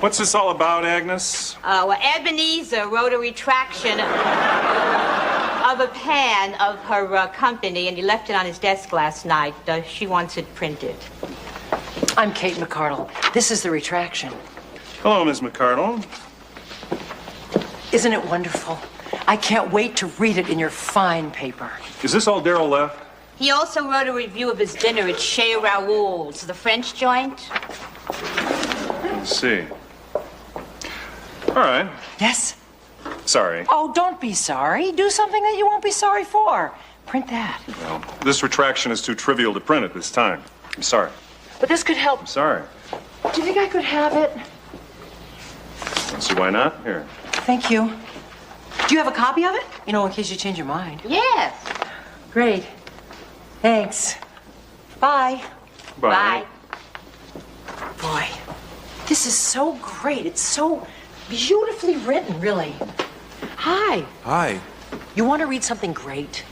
What's this all about, Agnes? Well, Ebenezer wrote a retraction of a pan of her company, and he left it on his desk last night. She wants it printed. I'm Kate McCardle. This is the retraction. Hello, Miss McCardle. Isn't it wonderful? I can't wait to read it in your fine paper. Is this all Darrell left? He also wrote a review of his dinner at Chez Raoul's, the French joint. Let's see. All right. Yes? Sorry. Oh, don't be sorry. Do something that you won't be sorry for. Print that. Well, this retraction is too trivial to print at this time. I'm sorry. But this could help. I'm sorry. Do you think I could have it? Let's see, why not? Here. Thank you. Do you have a copy of it? You know, in case you change your mind. Yes. Great. Thanks. Bye. Bye. Boy, this is so great. It's so beautifully written, really. Hi. Hi. You want to read something great?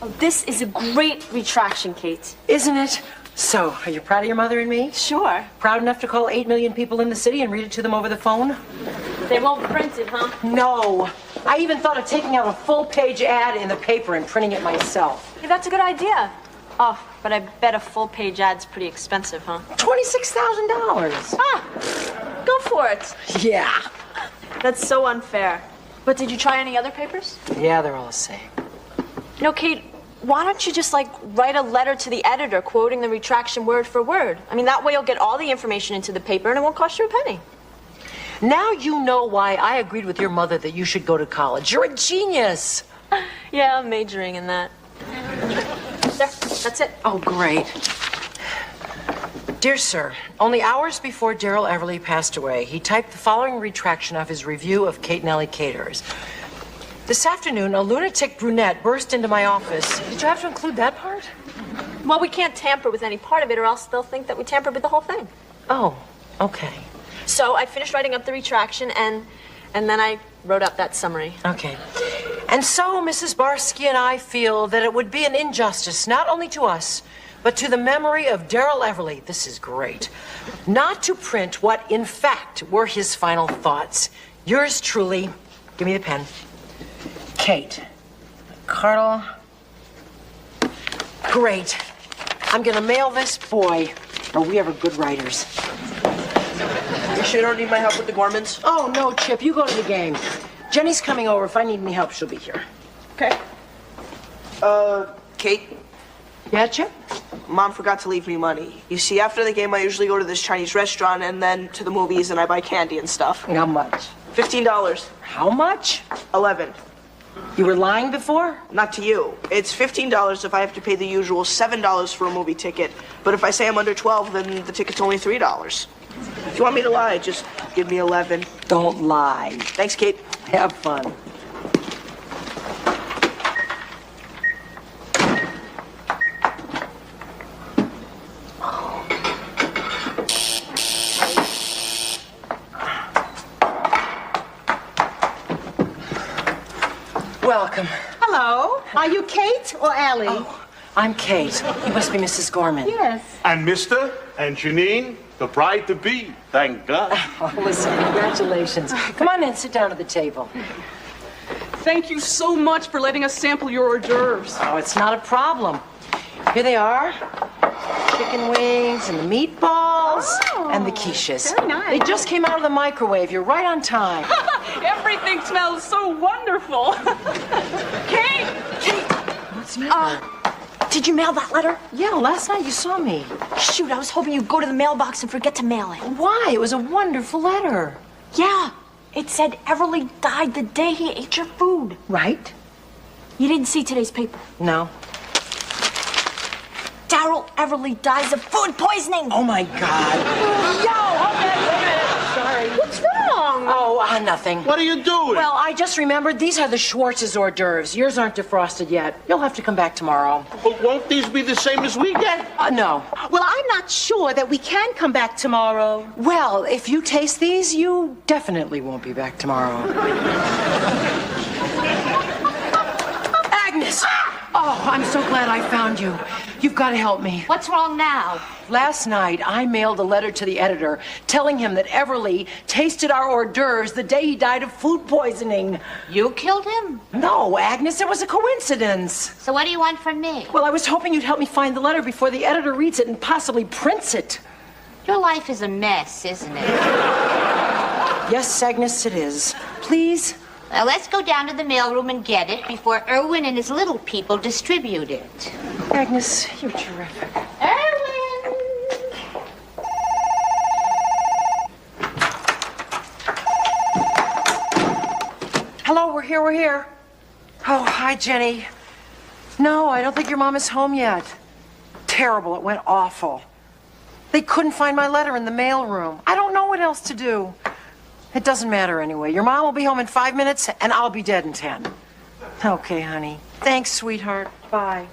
Oh, this is a great retraction, Kate. Isn't it? So, are you proud of your mother and me? Sure. Proud enough to call 8 million people in the city and read it to them over the phone? They won't print it, huh? No. I even thought of taking out a full-page ad in the paper and printing it myself. Hey, that's a good idea. Oh, but I bet a full-page ad's pretty expensive, huh? $26,000. Ah, go for it. Yeah. That's so unfair. But did you try any other papers? Yeah, they're all the same. You know, Kate, why don't you just, write a letter to the editor quoting the retraction word for word? I mean, that way you'll get all the information into the paper and it won't cost you a penny. Now you know why I agreed with your mother that you should go to college. You're a genius. Yeah, I'm majoring in that. There, that's it. Oh, great. Dear sir, only hours before Darrell Everly passed away, he typed the following retraction of his review of Kate and Allie Caterers. This afternoon, a lunatic brunette burst into my office. Did you have to include that part? Well, we can't tamper with any part of it, or else they'll think that we tampered with the whole thing. Oh, okay. So I finished writing up the retraction, and then I wrote up that summary. Okay. And so, Mrs. Barsky and I feel that it would be an injustice, not only to us, but to the memory of Darrell Everly, this is great, not to print what, in fact, were his final thoughts. Yours truly, give me the pen, Kate Cardle. Great. I'm gonna mail this, boy. Are we ever good writers? You sure you don't need my help with the Gormans? Oh, no, Chip, you go to the game. Jenny's coming over. If I need any help, she'll be here. Okay. Kate? Yeah, Chip? Mom forgot to leave me money. You see, after the game, I usually go to this Chinese restaurant and then to the movies and I buy candy and stuff. How much? $15. How much? 11. You were lying before? Not to you. It's $15 if I have to pay the usual $7 for a movie ticket. But if I say I'm under 12, then the ticket's only $3. If you want me to lie, just give me 11. Don't lie. Thanks, Kate. Have fun. Welcome. Hello. Are you Kate or Allie? Oh, I'm Kate. You must be Mrs. Gorman. Yes. And Mr. and Janine, the bride-to-be, thank God. Oh, listen, congratulations. Come on in, sit down at the table. Thank you so much for letting us sample your hors d'oeuvres. Oh, it's not a problem. Here they are. Chicken wings and the meatballs and the quiches. Very nice. They just came out of the microwave. You're right on time. Everything smells so wonderful. Kate! What's the matter? Did you mail that letter? Yeah, last night you saw me. Shoot, I was hoping you'd go to the mailbox and forget to mail it. Why? It was a wonderful letter. Yeah, it said Everly died the day he ate your food. Right? You didn't see today's paper. No. Darrell Everly dies of food poisoning. Oh, my God. Yo, hold that. Wait a minute. Sorry. What's wrong? Oh, nothing. What are you doing? Well, I just remembered these are the Schwartz's hors d'oeuvres. Yours aren't defrosted yet. You'll have to come back tomorrow. But won't these be the same as we get? No. Well, I'm not sure that we can come back tomorrow. Well, if you taste these, you definitely won't be back tomorrow. Agnes! Oh, I'm so glad I found you. You've got to help me. What's wrong now? Last night, I mailed a letter to the editor telling him that Everly tasted our hors d'oeuvres the day he died of food poisoning. You killed him? No, Agnes, it was a coincidence. So what do you want from me? Well, I was hoping you'd help me find the letter before the editor reads it and possibly prints it. Your life is a mess, isn't it? Yes, Agnes, it is. Please? Well, let's go down to the mailroom and get it before Irwin and his little people distribute it. Agnes, you're terrific. Irwin! Hello, we're here. Oh, hi, Jenny. No, I don't think your mom is home yet. Terrible, it went awful. They couldn't find my letter in the mailroom. I don't know what else to do. It doesn't matter anyway. Your mom will be home in 5 minutes, and I'll be dead in 10. Okay, honey. Thanks, sweetheart. Bye.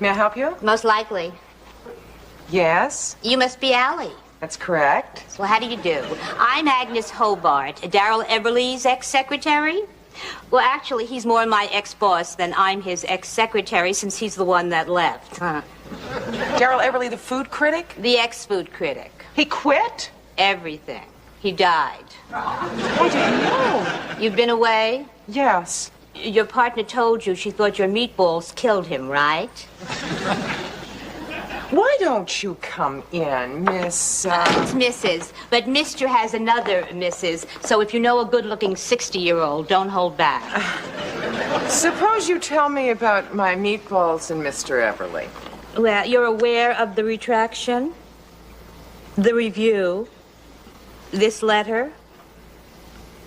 May I help you? Most likely. Yes, You must be Allie. that's correct. Well, how do you do? I'm Agnes Hobart, Darrell Everly's ex-secretary. Well, actually, he's more my ex-boss than I'm his ex-secretary since he's the one that left. Darrell Everly, the food critic? The ex-food critic. He quit? Everything. He died. I didn't know. You've been away? Yes. Your partner told you she thought your meatballs killed him, right? Why don't you come in, Miss... It's Mrs., but Mr. has another Mrs., so if you know a good-looking 60-year-old, don't hold back. Suppose you tell me about my meatballs and Mr. Everly. Well, you're aware of the retraction, the review, this letter,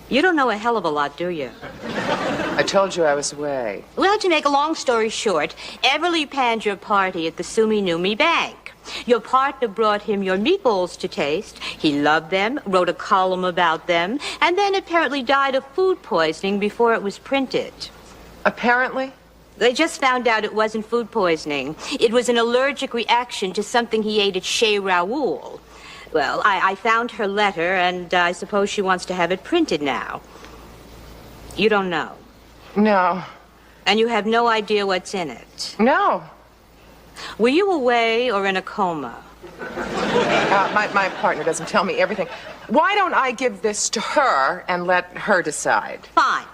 You don't know a hell of a lot, do you? I told you I was away. Well, to make a long story short, Everly panned your party at the Sumi Numi Bank. Your partner brought him your meatballs to taste. He loved them, wrote a column about them, and then apparently died of food poisoning before it was printed. Apparently? They just found out it wasn't food poisoning. It was an allergic reaction to something he ate at Chez Raoul. Well, I found her letter, and I suppose she wants to have it printed now. You don't know? No. And you have no idea what's in it? No. Were you away or in a coma? My partner doesn't tell me everything. Why don't I give this to her and let her decide? Fine.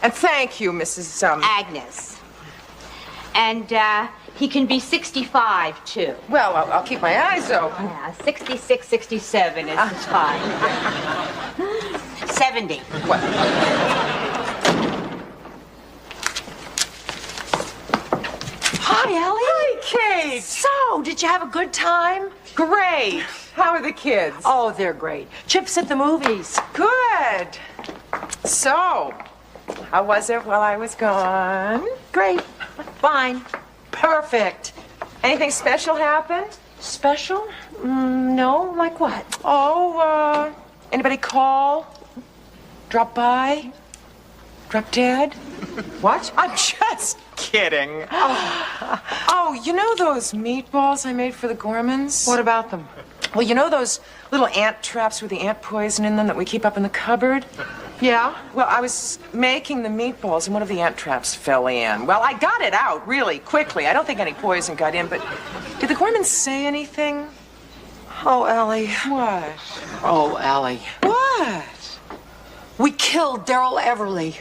And thank you, Mrs. Agnes. And, he can be 65, too. Well, I'll keep my eyes open. Yeah, 66, 67 is fine. 70. What? Hi, Allie. Hi, Kate. So, did you have a good time? Great. How are the kids? Oh, they're great. Chip's at the movies. Good. So, how was it while I was gone? Great. Fine. Perfect. Anything special happen? Special? No. Like what? Oh, anybody call? Drop by? Drop dead? What? I'm just kidding. Oh, you know those meatballs I made for the Gormans? What about them? Well, you know those little ant traps with the ant poison in them that we keep up in the cupboard? Yeah? Well, I was making the meatballs and one of the ant traps fell in. Well, I got it out really quickly. I don't think any poison got in, but did the Gormans say anything? Oh, Allie. What? Oh, Allie. What? We killed Daryl Everly.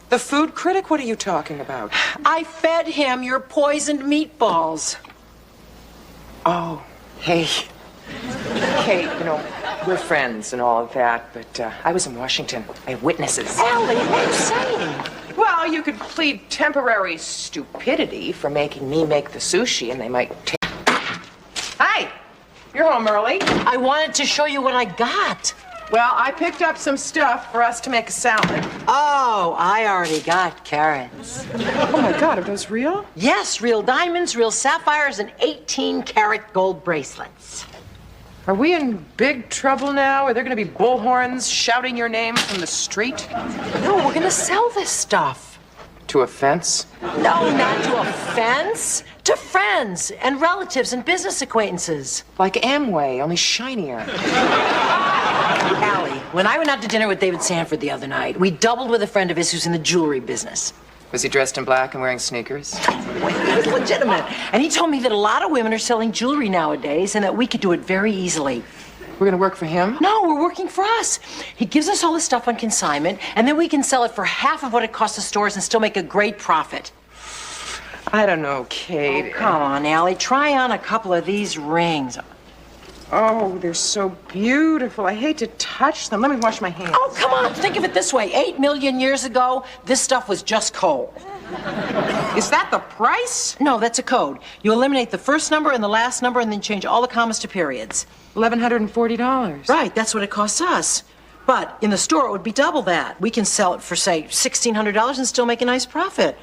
The food critic? What are you talking about? I fed him your poisoned meatballs. Oh, hey. Kate, you know, we're friends and all of that, but I was in Washington. I have witnesses. Allie, what are you saying? Well, you could plead temporary stupidity for making me make the sushi, and they might take... Hi! You're home early. I wanted to show you what I got. Well, I picked up some stuff for us to make a salad. Oh, I already got carrots. Oh, my God, are those real? Yes, real diamonds, real sapphires, and 18-karat gold bracelets. Are we in big trouble now? Are there going to be bullhorns shouting your name from the street? No, we're going to sell this stuff. To a fence? No, not to a fence. To friends and relatives and business acquaintances. Like Amway, only shinier. Allie, when I went out to dinner with David Sanford the other night, we doubled with a friend of his who's in the jewelry business. Was he dressed in black and wearing sneakers? He was legitimate. And he told me that a lot of women are selling jewelry nowadays and that we could do it very easily. We're going to work for him? No, we're working for us. He gives us all this stuff on consignment, and then we can sell it for half of what it costs the stores and still make a great profit. I don't know, Kate. Oh, come on, Allie. Try on a couple of these rings. Oh, they're so beautiful. I hate to touch them. Let me wash my hands. Oh, come on. Think of it this way. 8 million years ago, this stuff was just coal. Is that the price? No, that's a code. You eliminate the first number and the last number and then change all the commas to periods. $1,140. Right, that's what it costs us. But in the store, it would be double that. We can sell it for, say, $1,600 and still make a nice profit.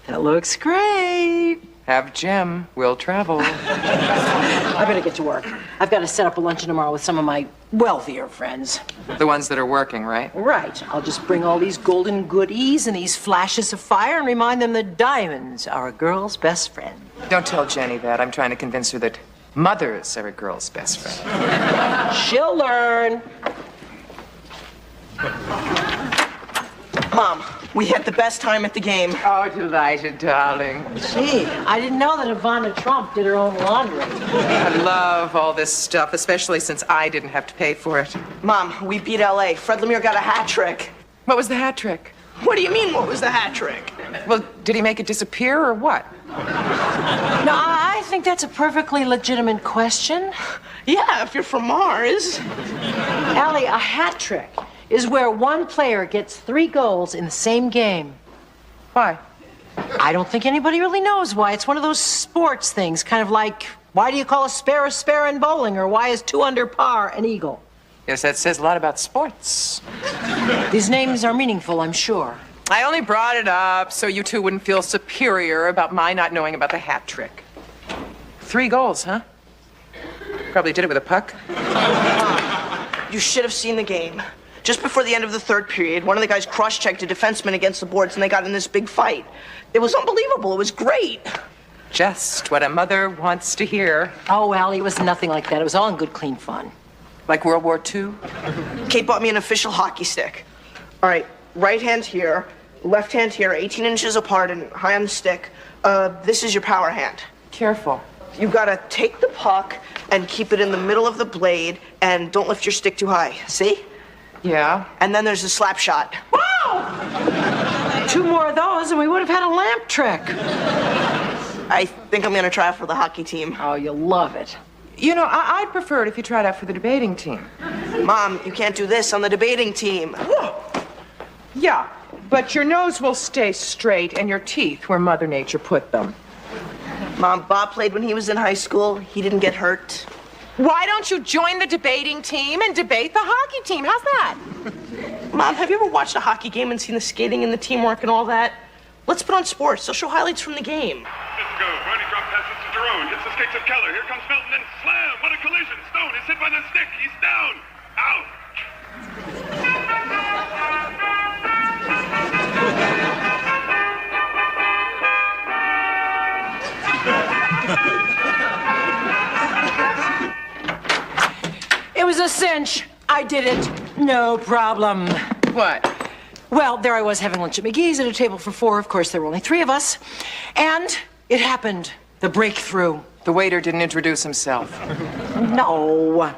That looks great. Have Jim. We'll travel. I better get to work. I've got to set up a luncheon tomorrow with some of my wealthier friends. The ones that are working, right? Right. I'll just bring all these golden goodies and these flashes of fire and remind them that diamonds are a girl's best friend. Don't tell Jenny that. I'm trying to convince her that mothers are a girl's best friend. She'll learn. Mom, we had the best time at the game. Oh, delighted, darling. Gee, I didn't know that Ivana Trump did her own laundry. I love all this stuff, especially since I didn't have to pay for it. Mom, we beat L.A. Fred Lemire got a hat trick. What was the hat trick? What do you mean, what was the hat trick? Well, did he make it disappear or what? No, I think that's a perfectly legitimate question. Yeah, if you're from Mars. Allie, a hat trick is where one player gets 3 goals in the same game. Why? I don't think anybody really knows why. It's one of those sports things, kind of like, why do you call a spare in bowling, or why is 2 under par an eagle? Yes, that says a lot about sports. These names are meaningful, I'm sure. I only brought it up so you two wouldn't feel superior about my not knowing about the hat trick. 3 goals, huh? Probably did it with a puck. You should have seen the game. Just before the end of the third period, one of the guys cross-checked a defenseman against the boards and they got in this big fight. It was unbelievable. It was great. Just what a mother wants to hear. Oh, Allie, it was nothing like that. It was all in good, clean fun. Like World War II? Kate bought me an official hockey stick. All right, right hand here, left hand here, 18 inches apart and high on the stick. This is your power hand. Careful. You gotta take the puck and keep it in the middle of the blade and don't lift your stick too high. See? Yeah. And then there's a slap shot. Wow! 2 more of those and we would have had a lamp trick. I think I'm gonna try out for the hockey team. Oh, you'll love it. You know, I'd prefer it if you tried out for the debating team. Mom, you can't do this on the debating team. Yeah, but your nose will stay straight and your teeth where Mother Nature put them. Mom, Bob played when he was in high school. He didn't get hurt. Why don't you join the debating team and debate the hockey team? How's that? Mom, have you ever watched a hockey game and seen the skating and the teamwork and all that? Let's put on sports. They'll show highlights from the game. Cisco, Brody drop passes to Jerome. Hits the skates of Keller. Here comes Felton and slam. What a collision. Stone is hit by the stick. He's down. Out. It was a cinch. I did it. No problem. What? Well, there I was having lunch at McGee's at a table for 4. Of course, there were only 3 of us. And it happened. The breakthrough. The waiter didn't introduce himself. No.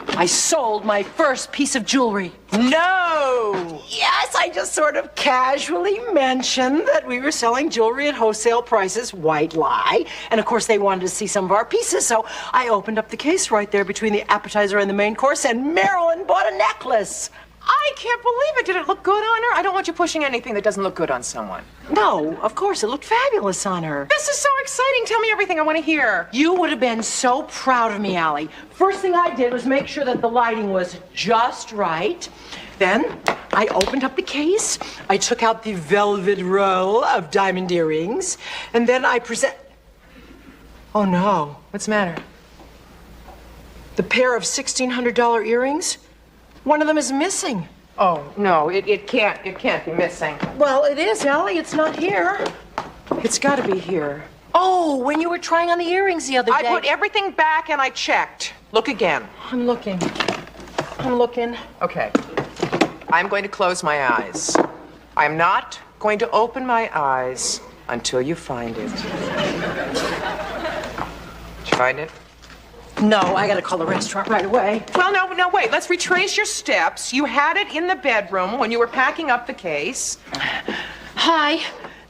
I sold my first piece of jewelry. No! Yes, I just sort of casually mentioned that we were selling jewelry at wholesale prices, white lie. And of course, they wanted to see some of our pieces, so I opened up the case right there between the appetizer and the main course, and Marilyn bought a necklace. I can't believe it. Did it look good on her? I don't want you pushing anything that doesn't look good on someone. No, of course, it looked fabulous on her. This is so exciting. Tell me everything I want to hear. You would have been so proud of me, Allie. First thing I did was make sure that the lighting was just right. Then I opened up the case. I took out the velvet roll of diamond earrings. And then I Oh, no. What's the matter? The pair of $1,600 earrings? One of them is missing. Oh, no, it can't be missing. Well, it is, Allie. It's not here. It's got to be here. Oh, when you were trying on the earrings the other day. I put everything back and I checked. Look again. I'm looking. I'm looking. Okay. I'm going to close my eyes. I'm not going to open my eyes until you find it. Did you find it? No, I gotta call the restaurant right away. Well, no, wait. Let's retrace your steps. You had it in the bedroom when you were packing up the case. Hi,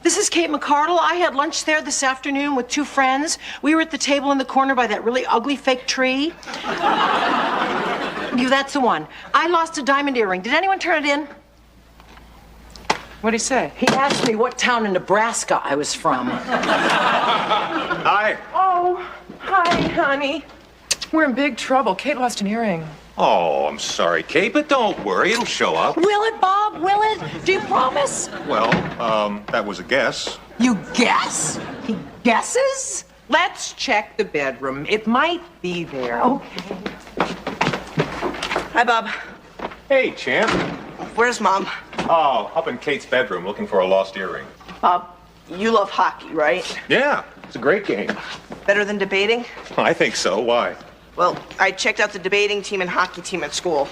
this is Kate McCardle. I had lunch there this afternoon with 2 friends. We were at the table in the corner by that really ugly fake tree. That's the one. I lost a diamond earring. Did anyone turn it in? What'd he say? He asked me what town in Nebraska I was from. Hi. Oh, hi, honey. We're in big trouble. Kate lost an earring. Oh, I'm sorry, Kate, but don't worry. It'll show up. Will it, Bob? Will it? Do you promise? Well, that was a guess. You guess? He guesses? Let's check the bedroom. It might be there. Okay. Hi, Bob. Hey, champ. Where's Mom? Oh, up in Kate's bedroom looking for a lost earring. Bob, you love hockey, right? Yeah, it's a great game. Better than debating? I think so. Why? Well, I checked out the debating team and hockey team at school.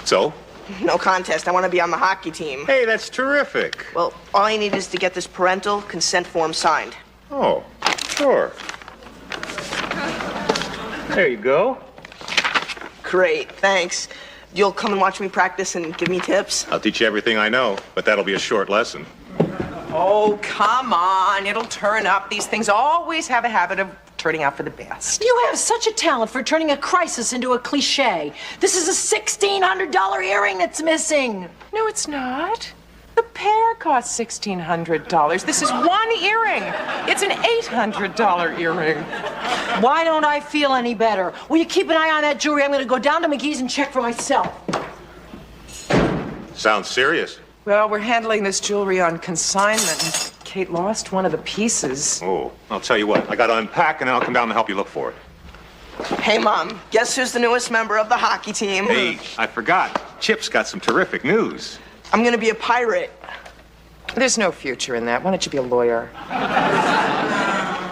So? No contest. I want to be on the hockey team. Hey, that's terrific. Well, all I need is to get this parental consent form signed. Oh, sure. There you go. Great, thanks. You'll come and watch me practice and give me tips? I'll teach you everything I know, but that'll be a short lesson. Oh, come on. It'll turn up. These things always have a habit of turning out for the best. You have such a talent for turning a crisis into a cliche. This is a $1,600 earring that's missing. No, it's not. The pair costs $1,600. This is one earring. It's an $800 earring. Why don't I feel any better? Will you keep an eye on that jewelry? I'm going to go down to McGee's and check for myself. Sounds serious. Well, we're handling this jewelry on consignment, and Kate lost one of the pieces. Oh, I'll tell you what. I got to unpack, and then I'll come down and help you look for it. Hey, Mom, guess who's the newest member of the hockey team? Hey, I forgot. Chip's got some terrific news. I'm gonna be a pirate. There's no future in that. Why don't you be a lawyer?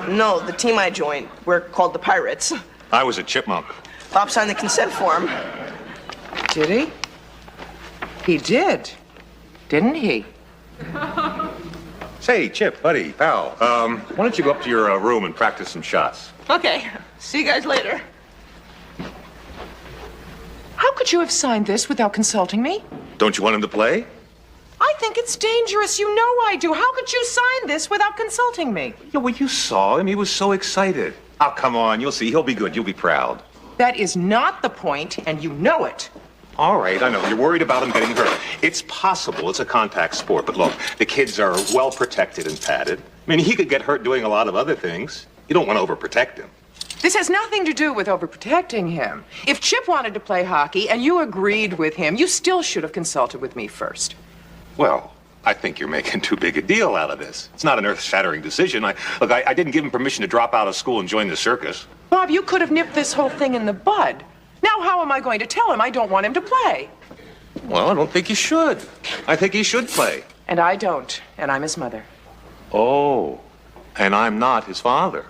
No, the team I joined, we're called the Pirates. I was a chipmunk. Bob signed the consent form. Did he? He did, didn't he? Say, Chip, buddy, pal, why don't you go up to your room and practice some shots? Okay, see you guys later. How could you have signed this without consulting me? Don't you want him to play? I think it's dangerous. You know I do. How could you sign this without consulting me? Yeah, well, you saw him. He was so excited. Oh, come on. You'll see. He'll be good. You'll be proud. That is not the point, and you know it. All right, I know. You're worried about him getting hurt. It's possible. It's a contact sport. But look, the kids are well protected and padded. I mean, he could get hurt doing a lot of other things. You don't want to overprotect him. This has nothing to do with overprotecting him. If Chip wanted to play hockey and you agreed with him, you still should have consulted with me first. Well, I think you're making too big a deal out of this. It's not an earth-shattering decision. I didn't give him permission to drop out of school and join the circus. Bob, you could have nipped this whole thing in the bud. Now how am I going to tell him I don't want him to play? Well, I don't think you should. I think he should play. And I don't, and I'm his mother. Oh, and I'm not his father.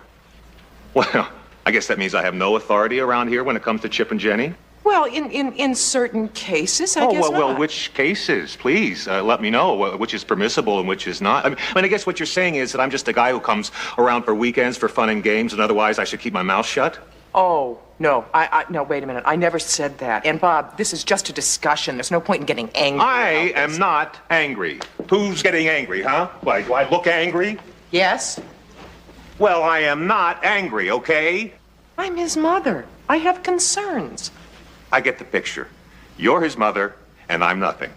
Well, I guess that means I have no authority around here when it comes to Chip and Jenny. Well, in certain cases, I guess well, not. which cases? Please, let me know which is permissible and which is not. I guess what you're saying is that I'm just a guy who comes around for weekends for fun and games, and otherwise I should keep my mouth shut? Oh, no. No, wait a minute. I never said that. And, Bob, this is just a discussion. There's no point in getting angry. I am not angry. Who's getting angry, huh? Why, do I look angry? Yes? Well, I am not angry, okay? I'm his mother. I have concerns. I get the picture. You're his mother, and I'm nothing.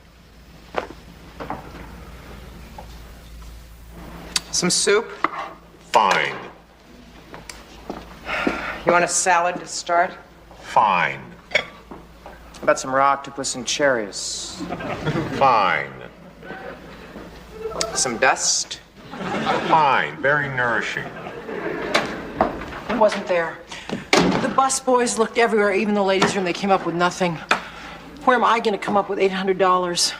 Some soup? Fine. You want a salad to start? Fine. How about some raw octopus and cherries? Fine. Some dust? Fine. Very nourishing. It wasn't there. The bus boys looked everywhere, even the ladies' room. They came up with nothing. Where am I going to come up with $800?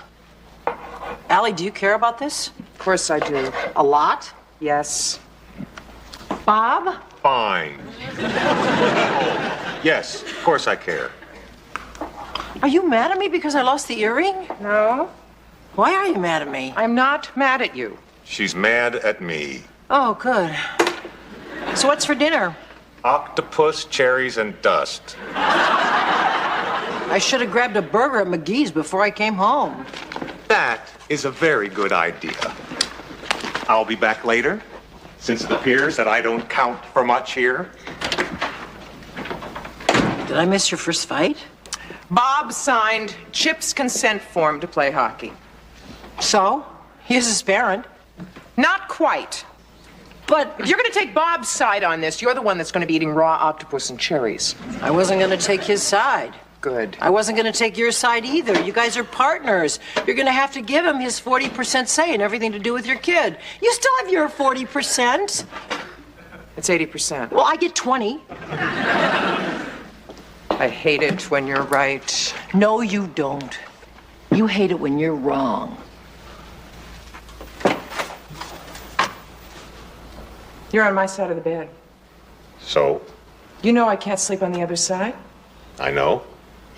Allie, do you care about this? Of course I do. A lot? Yes. Bob? Fine. Yes, of course I care. Are you mad at me because I lost the earring? No. Why are you mad at me? I'm not mad at you. She's mad at me. Oh, good. So what's for dinner? Octopus, cherries, and dust. I should have grabbed a burger at McGee's before I came home. That is a very good idea. I'll be back later, since it appears that I don't count for much here. Did I miss your first fight? Bob signed Chip's consent form to play hockey. So? He is his parent. Not quite. But if you're going to take Bob's side on this, you're the one that's going to be eating raw octopus and cherries. I wasn't going to take his side. Good. I wasn't going to take your side either. You guys are partners. You're going to have to give him his 40% say in everything to do with your kid. You still have your 40%. It's 80%. Well, I get 20. I hate it when you're right. No, you don't. You hate it when you're wrong. You're on my side of the bed. So? You know I can't sleep on the other side? I know.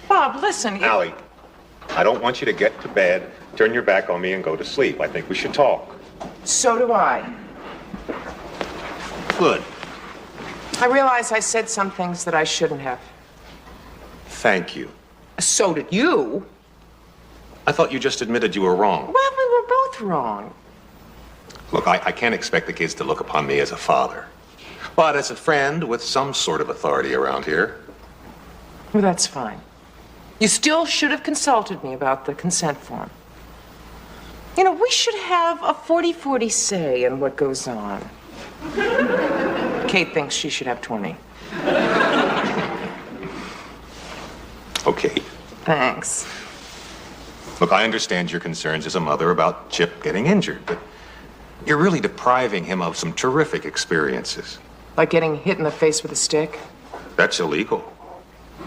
Bob, listen. Allie, I don't want you to get to bed, turn your back on me, and go to sleep. I think we should talk. So do I. Good. I realize I said some things that I shouldn't have. Thank you. So did you. I thought you just admitted you were wrong. Well, we were both wrong. Look, I can't expect the kids to look upon me as a father. But as a friend with some sort of authority around here. Well, that's fine. You still should have consulted me about the consent form. You know, we should have a 40-40 say in what goes on. Kate thinks she should have 20. Okay. Thanks. Look, I understand your concerns as a mother about Chip getting injured, but you're really depriving him of some terrific experiences. Like getting hit in the face with a stick? That's illegal.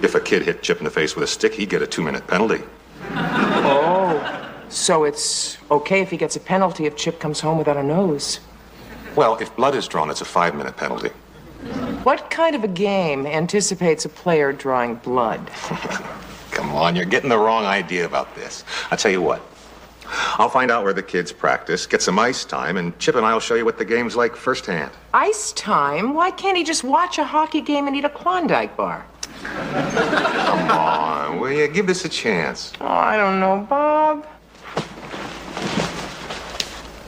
If a kid hit Chip in the face with a stick, he'd get a 2-minute penalty. Oh, so it's okay if he gets a penalty if Chip comes home without a nose? Well, if blood is drawn, it's a 5-minute penalty. What kind of a game anticipates a player drawing blood? Come on, you're getting the wrong idea about this. I'll tell you what. I'll find out where the kids practice, get some ice time, and Chip and I'll show you what the game's like firsthand. Ice time? Why can't he just watch a hockey game and eat a Klondike bar? Come on, will you? Give this a chance. Oh, I don't know, Bob.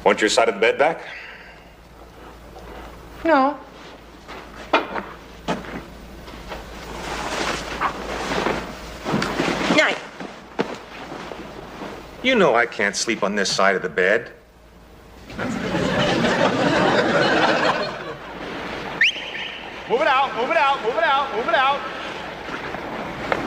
Want your side of the bed back? No. Night. You know I can't sleep on this side of the bed. Move it out, move it out, move it out, move it out.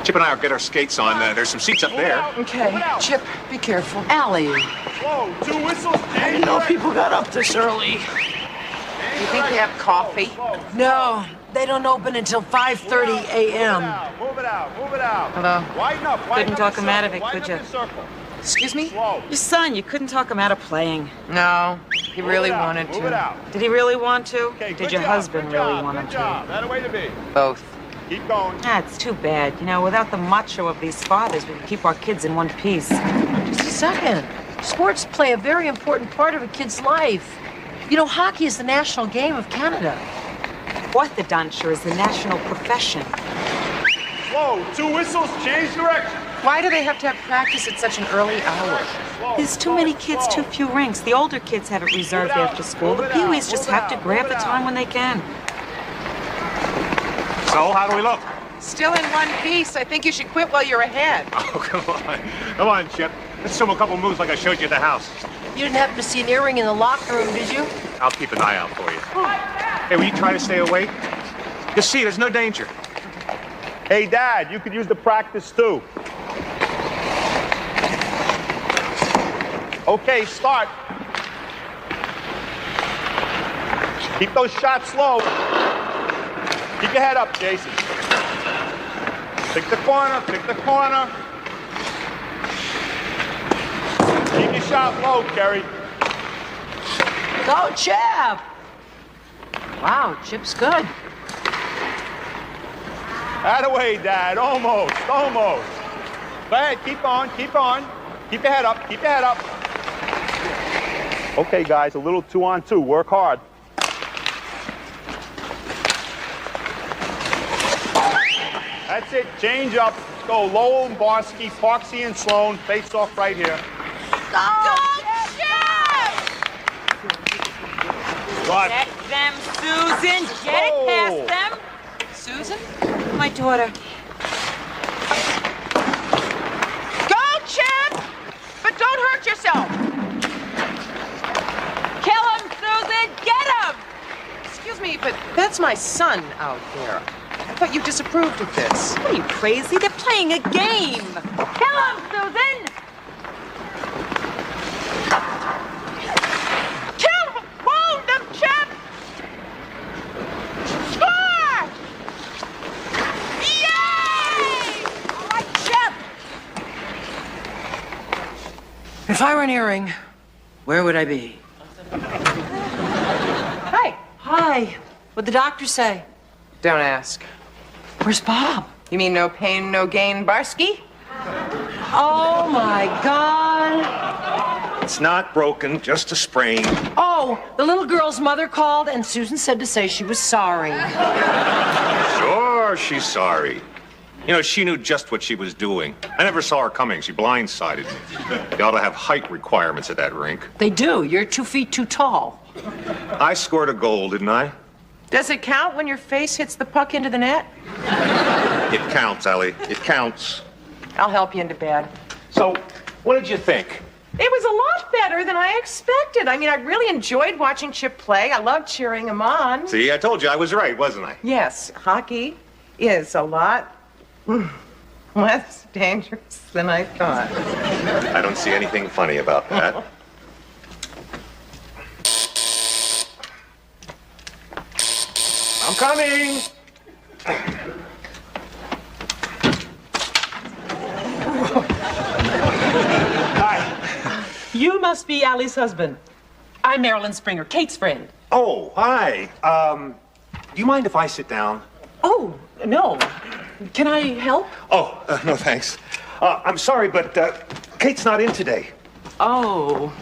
Chip and I will get our skates on. There's some seats up there. Okay, Chip, be careful. Allie. Whoa, 2 whistles, I didn't know people got up this early. You think they have coffee? No, they don't open until 5:30 a.m. Move it out, move it out. Hello. Widen up, Couldn't talk him out of it, widen could up you? the circle. Excuse me? Slow. Your son, you couldn't talk him out of playing. No, he really wanted Move it to. out. Did he really want to? Okay, Did good your job, husband good really job, want him good job. That a way to be. to? Both. Keep going. It's too bad. You know, without the macho of these fathers, we can keep our kids in one piece. Just a second. Sports play a very important part of a kid's life. You know, hockey is the national game of Canada. Orthodonture is the national profession. Whoa, 2 whistles, change direction. Why do they have to have practice at such an early hour? There's too many kids, too few rinks. The older kids have it reserved after school. The peewees just have to grab the time when they can. So, how do we look? Still in one piece. I think you should quit while you're ahead. Oh, come on. Come on, Chip. Let's show him a couple moves like I showed you at the house. You didn't happen to see an earring in the locker room, did you? I'll keep an eye out for you. Hey, will you try to stay awake? Just see, there's no danger. Hey, Dad, you could use the practice too. Okay, start. Keep those shots slow. Keep your head up, Jason. Pick the corner, pick the corner. Keep your shot low, Kerry. Go, Chip! Wow, Chip's good. Away, Dad. Almost, almost. Go ahead, keep on, keep on. Keep your head up, keep your head up. Okay, guys, a little 2-on-2. Work hard. That's it. Change up. Let's go Lowell and Barsky, Parksy and Sloan. Face off right here. Go, Good. Get them, Susan. Get it past them. Susan? My daughter. Go, Chip! But don't hurt yourself. Kill him, Susan. Get him. Excuse me, but that's my son out there. I thought you disapproved of this. What are you, crazy? They're playing a game. Kill him, Susan. Wound him, Chip! Score! Yay! All right, Chip! If I were an earring, where would I be? Hi. Hi. What'd the doctor say? Don't ask. Where's Bob? You mean no pain, no gain, Barsky? Oh, my God. It's not broken, just a sprain. Oh, the little girl's mother called, and Susan said to say she was sorry. Sure, she's sorry. You know, she knew just what she was doing. I never saw her coming. She blindsided me. They ought to have height requirements at that rink. They do. You're 2 feet too tall. I scored a goal, didn't I? Does it count when your face hits the puck into the net? It counts, Allie. It counts. I'll help you into bed. So, what did you think? It was a lot better than I expected. I mean, I really enjoyed watching Chip play. I loved cheering him on. See, I told you I was right, wasn't I? Yes, hockey is a lot Less dangerous than I thought. I don't see anything funny about that. I'm coming! You must be Allie's husband. I'm Marilyn Springer, Kate's friend. Oh, hi. Do you mind if I sit down? Oh, no. Can I help? Oh, no thanks. I'm sorry, but Kate's not in today. Oh.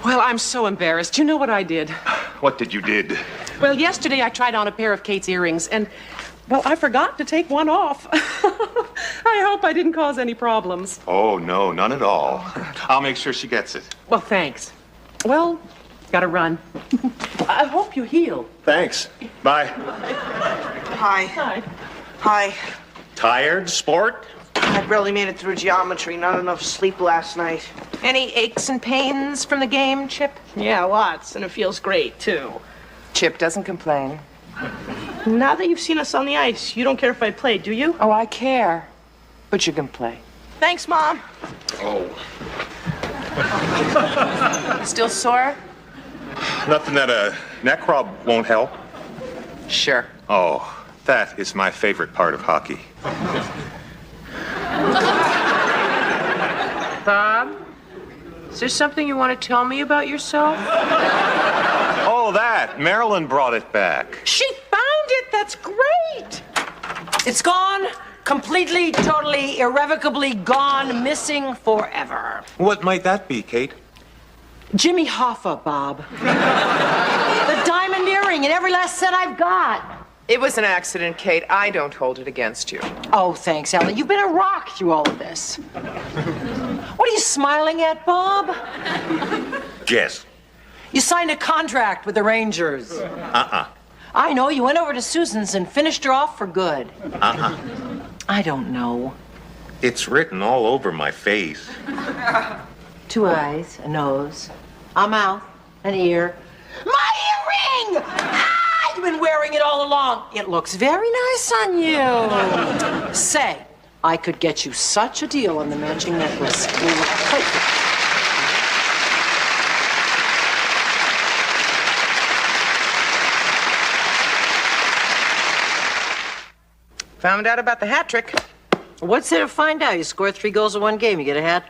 Well, I'm so embarrassed. You know what I did? What did you did? Well, yesterday I tried on a pair of Kate's earrings and, well, I forgot to take one off. I hope I didn't cause any problems. Oh, no, none at all. I'll make sure she gets it. Well, thanks. Well, gotta run. I hope you heal. Thanks. Bye. Hi. Hi. Hi. Tired, sport? I barely made it through geometry. Not enough sleep last night. Any aches and pains from the game, Chip? Yeah, lots, and it feels great, too. Chip doesn't complain. Now that you've seen us on the ice, you don't care if I play, do you? Oh, I care. But you can play. Thanks, Mom. Oh. Still sore? Nothing that a neck rub won't help. Sure. Oh, that is my favorite part of hockey. Bob, is there something you want to tell me about yourself? Oh, that. Marilyn brought it back. She found it. That's great. It's gone. Completely, totally, irrevocably gone, missing forever. What might that be, Kate? Jimmy Hoffa, Bob. The diamond earring and every last cent I've got. It was an accident, Kate. I don't hold it against you. Oh, thanks, Ellie. You've been a rock through all of this. What are you smiling at, Bob? Yes. You signed a contract with the Rangers. I know. You went over to Susan's and finished her off for good. I don't know. It's written all over my face. 2 eyes, a nose, a mouth, an ear. My earring! Ah, you've been wearing it all along. It looks very nice on you. Say, I could get you such a deal on the matching necklace. It will look perfect. Found out about the hat trick. What's there to find out? You score 3 goals in one game, you get a hat